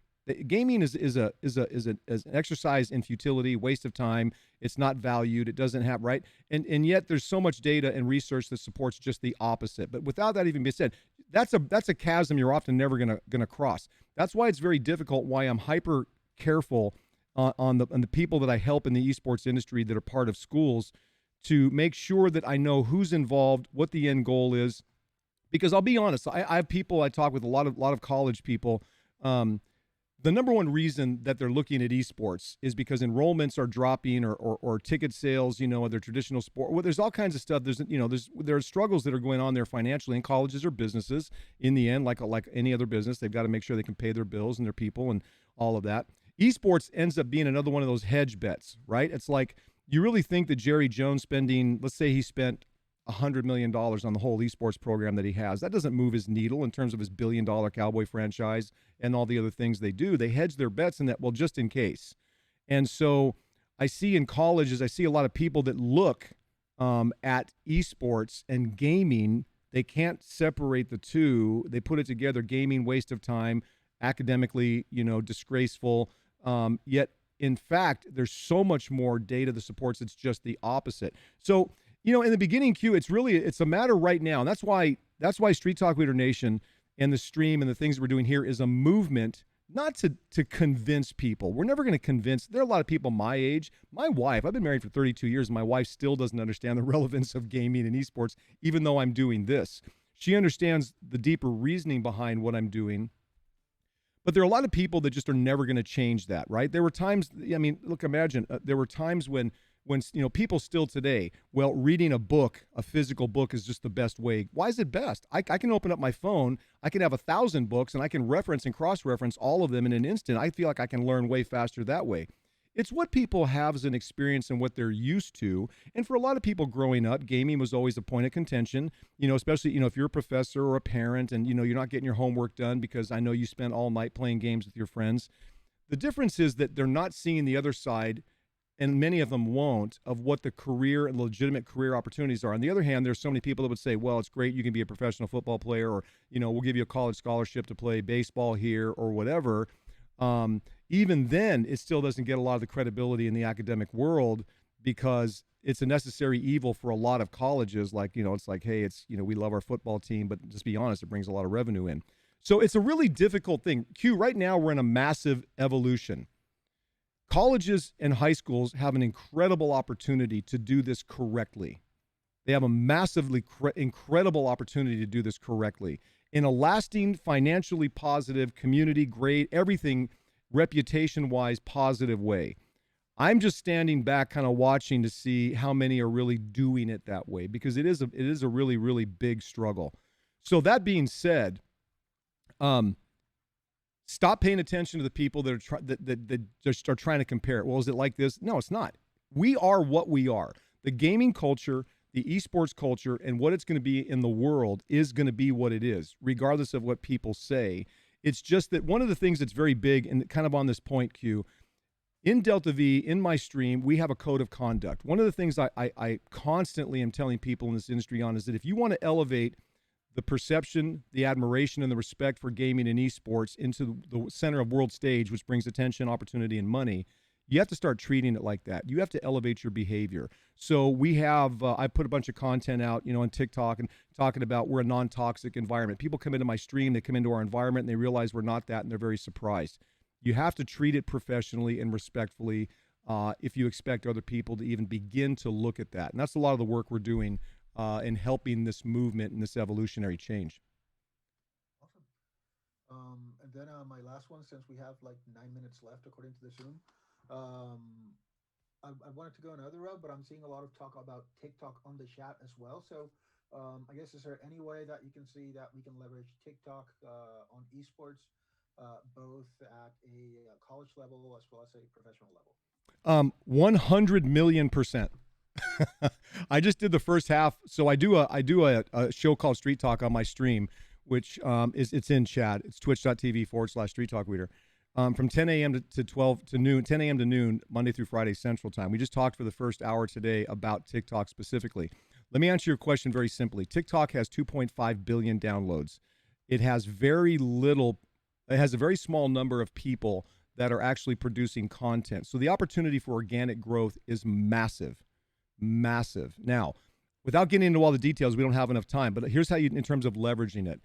Gaming is an exercise in futility, waste of time. It's not valued. It doesn't have right, and yet there's so much data and research that supports just the opposite. But without that even being said, that's a chasm you're often never gonna cross. That's why it's very difficult. Why I'm hyper careful on the people that I help in the esports industry that are part of schools to make sure that I know who's involved, what the end goal is. Because I'll be honest, I have people I talk with, a lot of college people. The number one reason that they're looking at esports is because enrollments are dropping or ticket sales, of their traditional sport. Well, there's all kinds of stuff. There are struggles that are going on there financially, and colleges are businesses in the end, like any other business. They've got to make sure they can pay their bills and their people and all of that. Esports ends up being another one of those hedge bets, right? It's like, you really think that Jerry Jones spending, let's say he spent $100 million on the whole esports program that he has. That doesn't move his needle in terms of his billion-dollar Cowboy franchise and all the other things they do. They hedge their bets in that, well, just in case. And so I see in colleges, I see a lot of people that look at esports and gaming. They can't separate the two. They put it together, gaming, waste of time, academically, disgraceful. Yet, in fact, there's so much more data that supports it's just the opposite. So, in the beginning, Q, it's a matter right now. And that's why Street Talk Leader Nation and the stream and the things we're doing here is a movement, not to convince people. We're never going to convince. There are a lot of people my age. My wife, I've been married for 32 years, and my wife still doesn't understand the relevance of gaming and esports, even though I'm doing this. She understands the deeper reasoning behind what I'm doing. But there are a lot of people that just are never going to change that, right? There were times, imagine, there were times when people still today, reading a book, a physical book is just the best way. Why is it best? I can open up my phone, I can have 1,000 books, and I can reference and cross-reference all of them in an instant. I feel like I can learn way faster that way. It's what people have as an experience and what they're used to. And for a lot of people growing up, gaming was always a point of contention, especially, if you're a professor or a parent and, you're not getting your homework done because I know you spent all night playing games with your friends. The difference is that they're not seeing the other side, and many of them won't, of what the career and legitimate career opportunities are. On the other hand, there's so many people that would say, well, it's great, you can be a professional football player, or, we'll give you a college scholarship to play baseball here or whatever. Even then, it still doesn't get a lot of the credibility in the academic world because it's a necessary evil for a lot of colleges. Like, it's like, hey, we love our football team, but just be honest, it brings a lot of revenue in. So it's a really difficult thing. Q, right now we're in a massive evolution. Colleges and high schools have an incredible opportunity to do this correctly. They have a massively incredible opportunity to do this correctly in a lasting, financially positive, community grade, everything reputation-wise positive way. I'm just standing back kind of watching to see how many are really doing it that way, because it is a really, really big struggle. So that being said, stop paying attention to the people that just are trying to compare it. Well, is it like this? No, it's not. We are what we are. The gaming culture, the esports culture, and what it's going to be in the world is going to be what it is, regardless of what people say. It's just that one of the things that's very big, and kind of on this point, Q, in Delta V, in my stream, we have a code of conduct. One of the things I constantly am telling people in this industry on is that if you want to elevate the perception, the admiration, and the respect for gaming and esports into the center of world stage, which brings attention, opportunity, and money, you have to start treating it like that. You have to elevate your behavior. So we have, I put a bunch of content out, on TikTok and talking about we're a non-toxic environment. People come into my stream, they come into our environment, and they realize we're not that, and they're very surprised. You have to treat it professionally and respectfully if you expect other people to even begin to look at that. And that's a lot of the work we're doing in helping this movement and this evolutionary change. Awesome. And then my last one, since we have like 9 minutes left according to the Zoom, um, I wanted to go another route, but I'm seeing a lot of talk about TikTok on the chat as well. So I guess is there any way that you can see that we can leverage TikTok on esports, both at a college level as well as a professional level? 100 million%. I just did the first half. So I do a show called Street Talk on my stream, which it's in chat. It's twitch.tv/StreetTalk Reader. From 10 a.m. to 12 to noon, 10 a.m. to noon, Monday through Friday Central Time. We just talked for the first hour today about TikTok specifically. Let me answer your question very simply. TikTok has 2.5 billion downloads. It has very little, it has a very small number of people that are actually producing content. So the opportunity for organic growth is massive, massive. Now, without getting into all the details, we don't have enough time, but here's how you, in terms of leveraging it.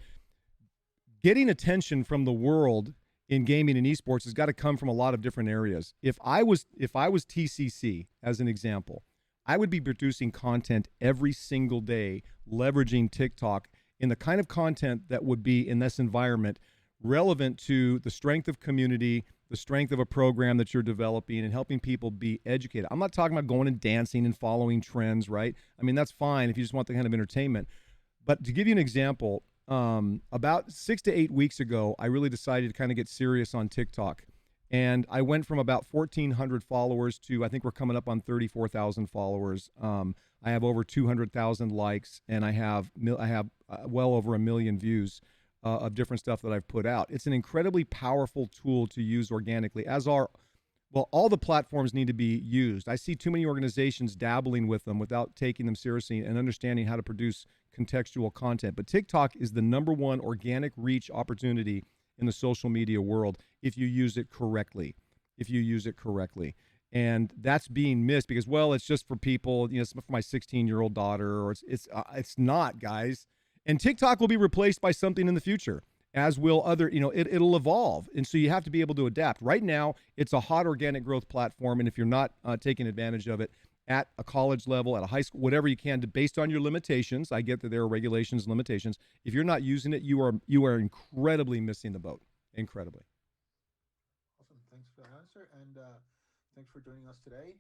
Getting attention from the world in gaming and esports has got to come from a lot of different areas. If I was TCC, as an example, I would be producing content every single day, leveraging TikTok in the kind of content that would be in this environment relevant to the strength of community, the strength of a program that you're developing, and helping people be educated. I'm not talking about going and dancing and following trends, right? I mean, that's fine if you just want the kind of entertainment. But to give you an example, about 6 to 8 weeks ago, I really decided to kind of get serious on TikTok. And I went from about 1,400 followers to, I think we're coming up on 34,000 followers. I have over 200,000 likes, and I have well over 1 million views of different stuff that I've put out. It's an incredibly powerful tool to use organically, as are, well, all the platforms need to be used. I see too many organizations dabbling with them without taking them seriously and understanding how to produce contextual content. But TikTok is the #1 organic reach opportunity in the social media world if you use it correctly. And that's being missed because, well, it's just for people, it's for my 16-year-old daughter, or it's not, guys. And TikTok will be replaced by something in the future, as will other, it'll evolve. And so you have to be able to adapt. Right now, it's a hot organic growth platform. And if you're not taking advantage of it at a college level, at a high school, whatever you can, based on your limitations, I get that there are regulations and limitations. If you're not using it, you are incredibly missing the boat. Incredibly. Awesome. Thanks for that answer. And thanks for joining us today.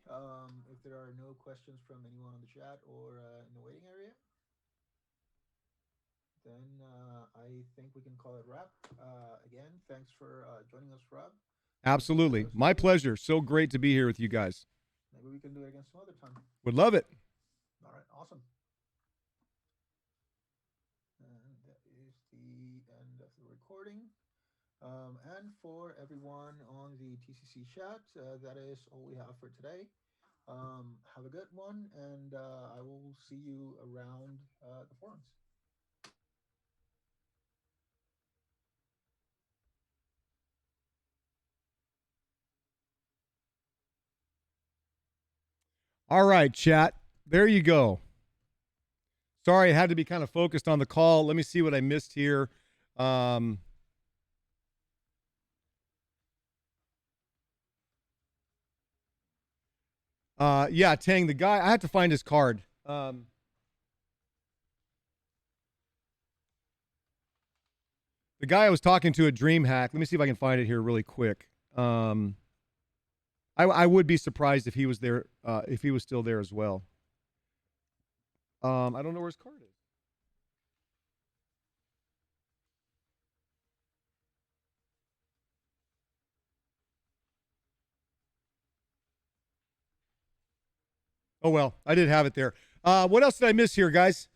If there are no questions from anyone on the chat or in the waiting area, then I think we can call it a wrap. Again, thanks for joining us, Rob. Absolutely. My pleasure. So great to be here with you guys. Maybe we can do it again some other time. Would love it. All right. Awesome. And that is the end of the recording. And for everyone on the TCC chat, that is all we have for today. Have a good one, and I will see you around the forums. All right, chat. There you go. Sorry, I had to be kind of focused on the call. Let me see what I missed here. Yeah, Tang, the guy, I have to find his card. The guy I was talking to at DreamHack, let me see if I can find it here really quick. I would be surprised if he was there, if he was still there as well. I don't know where his card is. Oh, well, I did have it there. What else did I miss here, guys?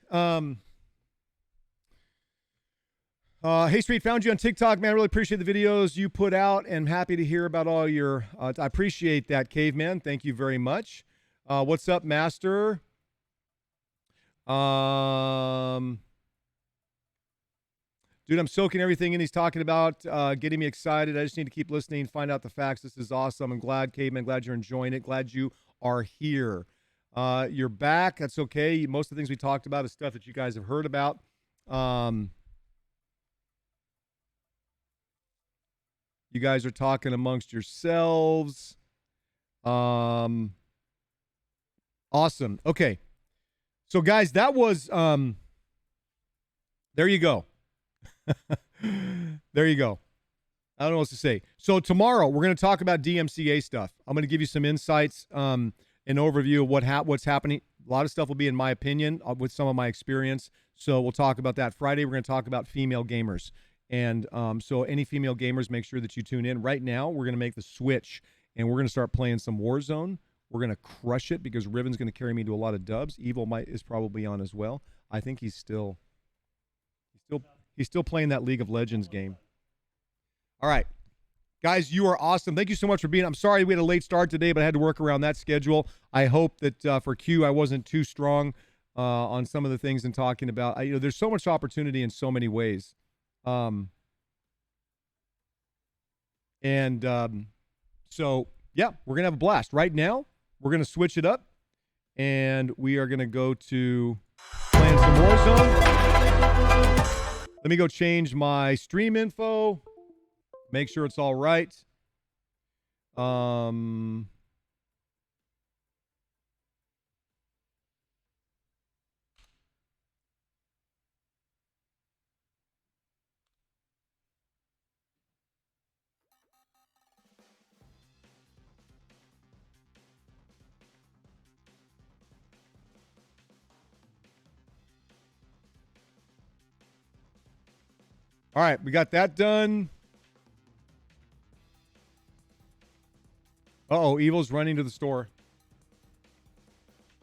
Hey, Street, found you on TikTok, man. Really appreciate the videos you put out, and happy to hear about all your, I appreciate that, Caveman. Thank you very much. What's up, Master? Dude, I'm soaking everything in he's talking about, getting me excited. I just need to keep listening, find out the facts. This is awesome. I'm glad, Caveman, glad you're enjoying it. Glad you are here. You're back. That's okay. Most of the things we talked about is stuff that you guys have heard about. You guys are talking amongst yourselves. Awesome. Okay. So guys, that was there you go. There you go. I don't know what to say. So tomorrow we're going to talk about DMCA stuff. I'm going to give you some insights, an overview of what's happening. A lot of stuff will be in my opinion with some of my experience. So we'll talk about that. Friday, we're going to talk about female gamers. And so any female gamers, make sure that you tune in. Right now, we're going to make the switch, and we're going to start playing some Warzone. We're going to crush it because Riven's going to carry me to a lot of dubs. Evil is probably on as well. I think he's still playing that League of Legends game. All right. Guys, you are awesome. Thank you so much for being. I'm sorry we had a late start today, but I had to work around that schedule. I hope that for Q, I wasn't too strong on some of the things and talking about. There's so much opportunity in so many ways. So, yeah, we're going to have a blast. Right now, we're going to switch it up, and we are going to go to playing some Warzone. Let me go change my stream info. Make sure it's all right. All right, we got that done. Uh-oh, Evil's running to the store.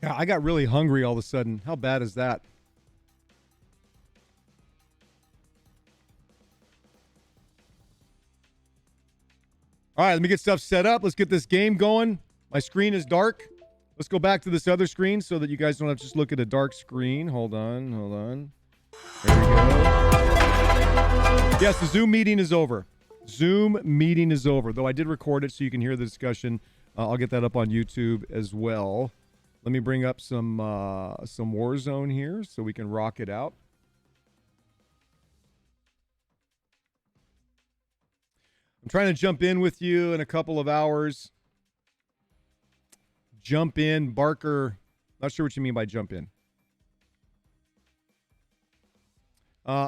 Yeah, I got really hungry all of a sudden. How bad is that? All right, let me get stuff set up. Let's get this game going. My screen is dark. Let's go back to this other screen so that you guys don't have to just look at a dark screen. Hold on. There we go. Yes, the Zoom meeting is over. Though I did record it so you can hear the discussion. I'll get that up on YouTube as well. Let me bring up some Warzone here so we can rock it out. I'm trying to jump in with you in a couple of hours. Jump in, Barker. Not sure what you mean by jump in.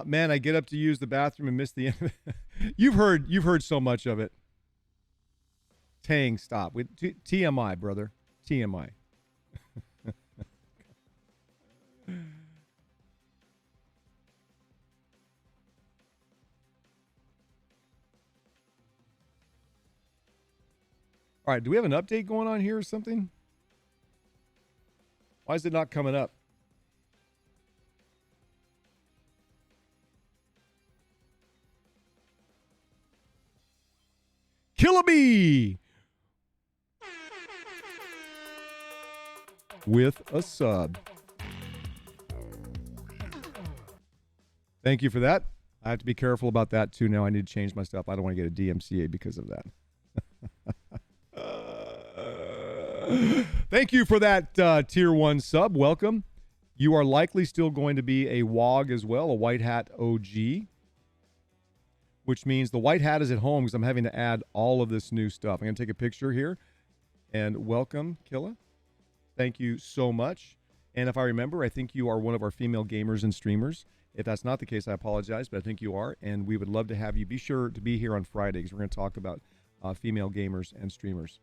Man, I get up to use the bathroom and miss the end of it. You've heard so much of it. Tang, stop. With TMI, brother. TMI. All right, do we have an update going on here or something? Why is it not coming up? Killaby with a sub. Thank you for that. I have to be careful about that too now. I need to change my stuff. I don't want to get a DMCA because of that. Thank you for that tier 1 sub. Welcome. You are likely still going to be a WOG as well, a White Hat OG. Which means the white hat is at home because I'm having to add all of this new stuff. I'm going to take a picture here. And welcome, Killa. Thank you so much. And if I remember, I think you are one of our female gamers and streamers. If that's not the case, I apologize, but I think you are. And we would love to have you. Be sure to be here on Friday because we're going to talk about female gamers and streamers.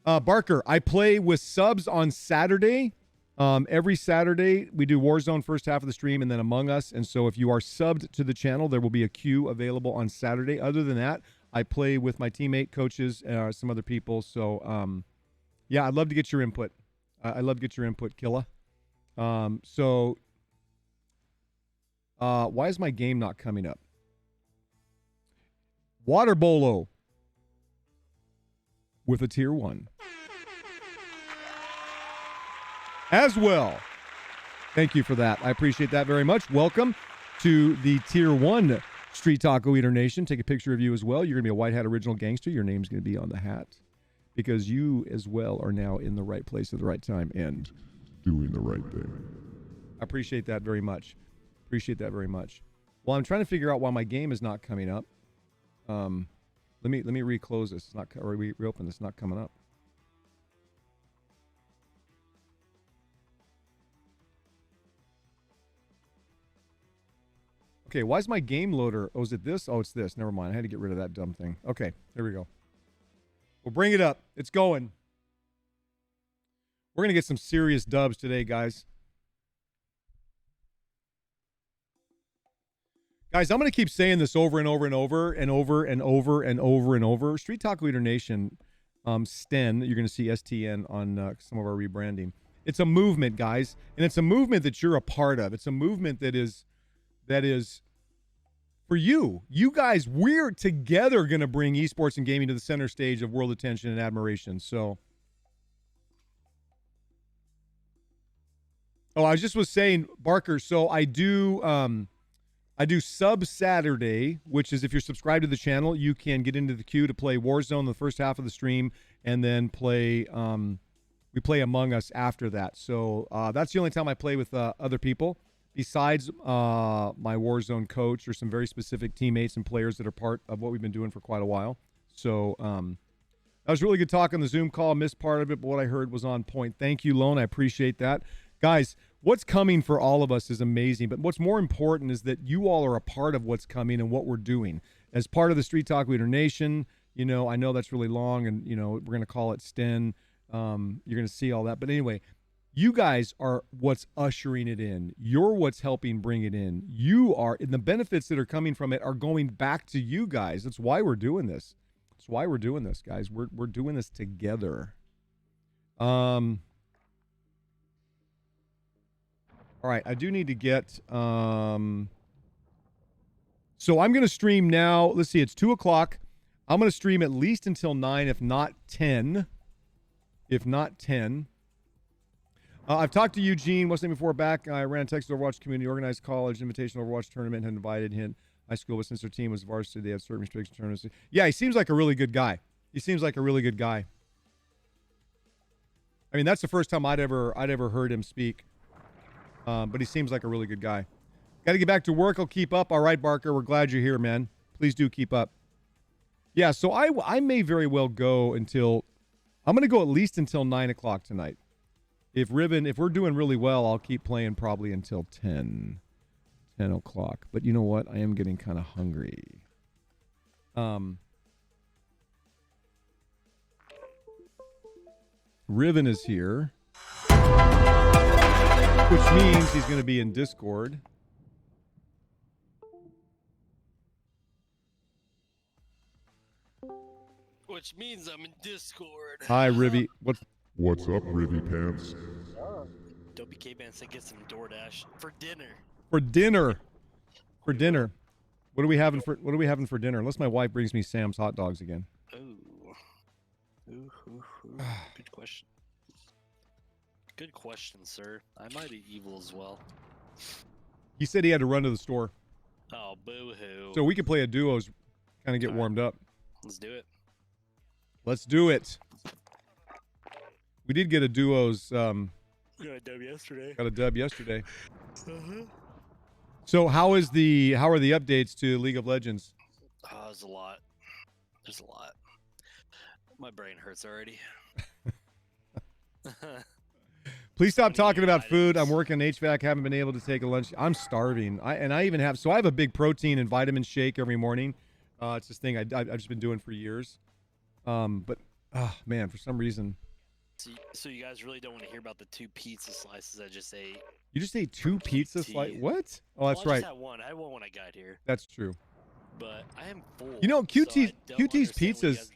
Barker, I play with subs on Saturday. Every Saturday, we do Warzone first half of the stream and then Among Us. And so if you are subbed to the channel, there will be a queue available on Saturday. Other than that, I play with my teammate, coaches, some other people. So, yeah, I'd love to get your input. I'd love to get your input, Killa. Why is my game not coming up? Water Bolo with a tier 1. As well. Thank you for that. I appreciate that very much. Welcome to the tier 1 Street Taco Eater Nation. Take a picture of you as well. You're going to be a White Hat Original Gangster. Your name's going to be on the hat because you as well are now in the right place at the right time and doing the right thing. I appreciate that very much. Appreciate that very much. Well, I'm trying to figure out why my game is not coming up. Let me reclose this. It's not, or reopen this. It's not coming up. Okay, why is my game loader? Oh, is it this? Oh, it's this. Never mind. I had to get rid of that dumb thing. Okay, here we go. We'll bring it up. It's going. We're going to get some serious dubs today, guys. Guys, I'm going to keep saying this over and over and over and over and over and over and over. Street Talk Leader Nation, STEN, you're going to see STN on some of our rebranding. It's a movement, guys, and it's a movement that you're a part of. It's a movement that is for you. You guys, we're together going to bring esports and gaming to the center stage of world attention and admiration. So, oh, I just was saying, Barker, so I do Sub Saturday, which is if you're subscribed to the channel, you can get into the queue to play Warzone the first half of the stream, and then play we play Among Us after that. So that's the only time I play with other people besides my Warzone coach or some very specific teammates and players that are part of what we've been doing for quite a while. So that was really good talk on the Zoom call. Missed part of it, but what I heard was on point. Thank you, Lone. I appreciate that. Guys, what's coming for all of us is amazing, but what's more important is that you all are a part of what's coming and what we're doing. As part of the Street Talk Leader Nation, you know, I know that's really long, and, you know, we're going to call it STEN. You're going to see all that. But anyway, you guys are what's ushering it in. You're what's helping bring it in. You are, and the benefits that are coming from it are going back to you guys. That's why we're doing this. That's why we're doing this, guys. We're doing this together. All right, I do need to get so I'm going to stream now. Let's see, it's 2 o'clock. I'm going to stream at least until 9, if not 10. If not 10. I've talked to Eugene. What's the name before back? I ran Texas Overwatch Community, organized college, invitation Overwatch tournament, had invited him. High school, but since their team was varsity, they had certain restrictions. Tournaments. Yeah, he seems like a really good guy. He seems like a really good guy. I mean, that's the first time I'd ever heard him speak. But he seems like a really good guy. Got to get back to work. I'll keep up. All right, Barker. We're glad you're here, man. Please do keep up. Yeah, so I may very well go until... I'm going to go at least until 9 o'clock tonight. If we're doing really well, I'll keep playing probably until 10 o'clock. But you know what? I am getting kind of hungry. Riven is here. Which means he's going to be in Discord. Which means I'm in Discord. Hi, Rivy. What's up, Rivy Pants? Dopey K-Man said get some DoorDash for dinner. For dinner. For dinner. What are we having for dinner? Unless my wife brings me Sam's hot dogs again. Ooh. Good question. Good question, sir. I might be evil as well. He said he had to run to the store. Oh, boo-hoo. So we could play a duos, kind of get warmed up. Let's do it. Let's do it. We did get a duos. We got a dub yesterday. Got a dub yesterday. So how are the updates to League of Legends? Oh, there's a lot. There's a lot. My brain hurts already. Please stop talking about food. I'm working HVAC. Haven't been able to take a lunch. I'm starving. I have a big protein and vitamin shake every morning. It's this thing I've just been doing for years. But man, for some reason. So you guys really don't want to hear about the 2 pizza slices I just ate? You just ate 2 pizza slices? What? Oh, that's right. I had one. I had one when I got here. That's true. But I am full. You know, QT's so pizzas.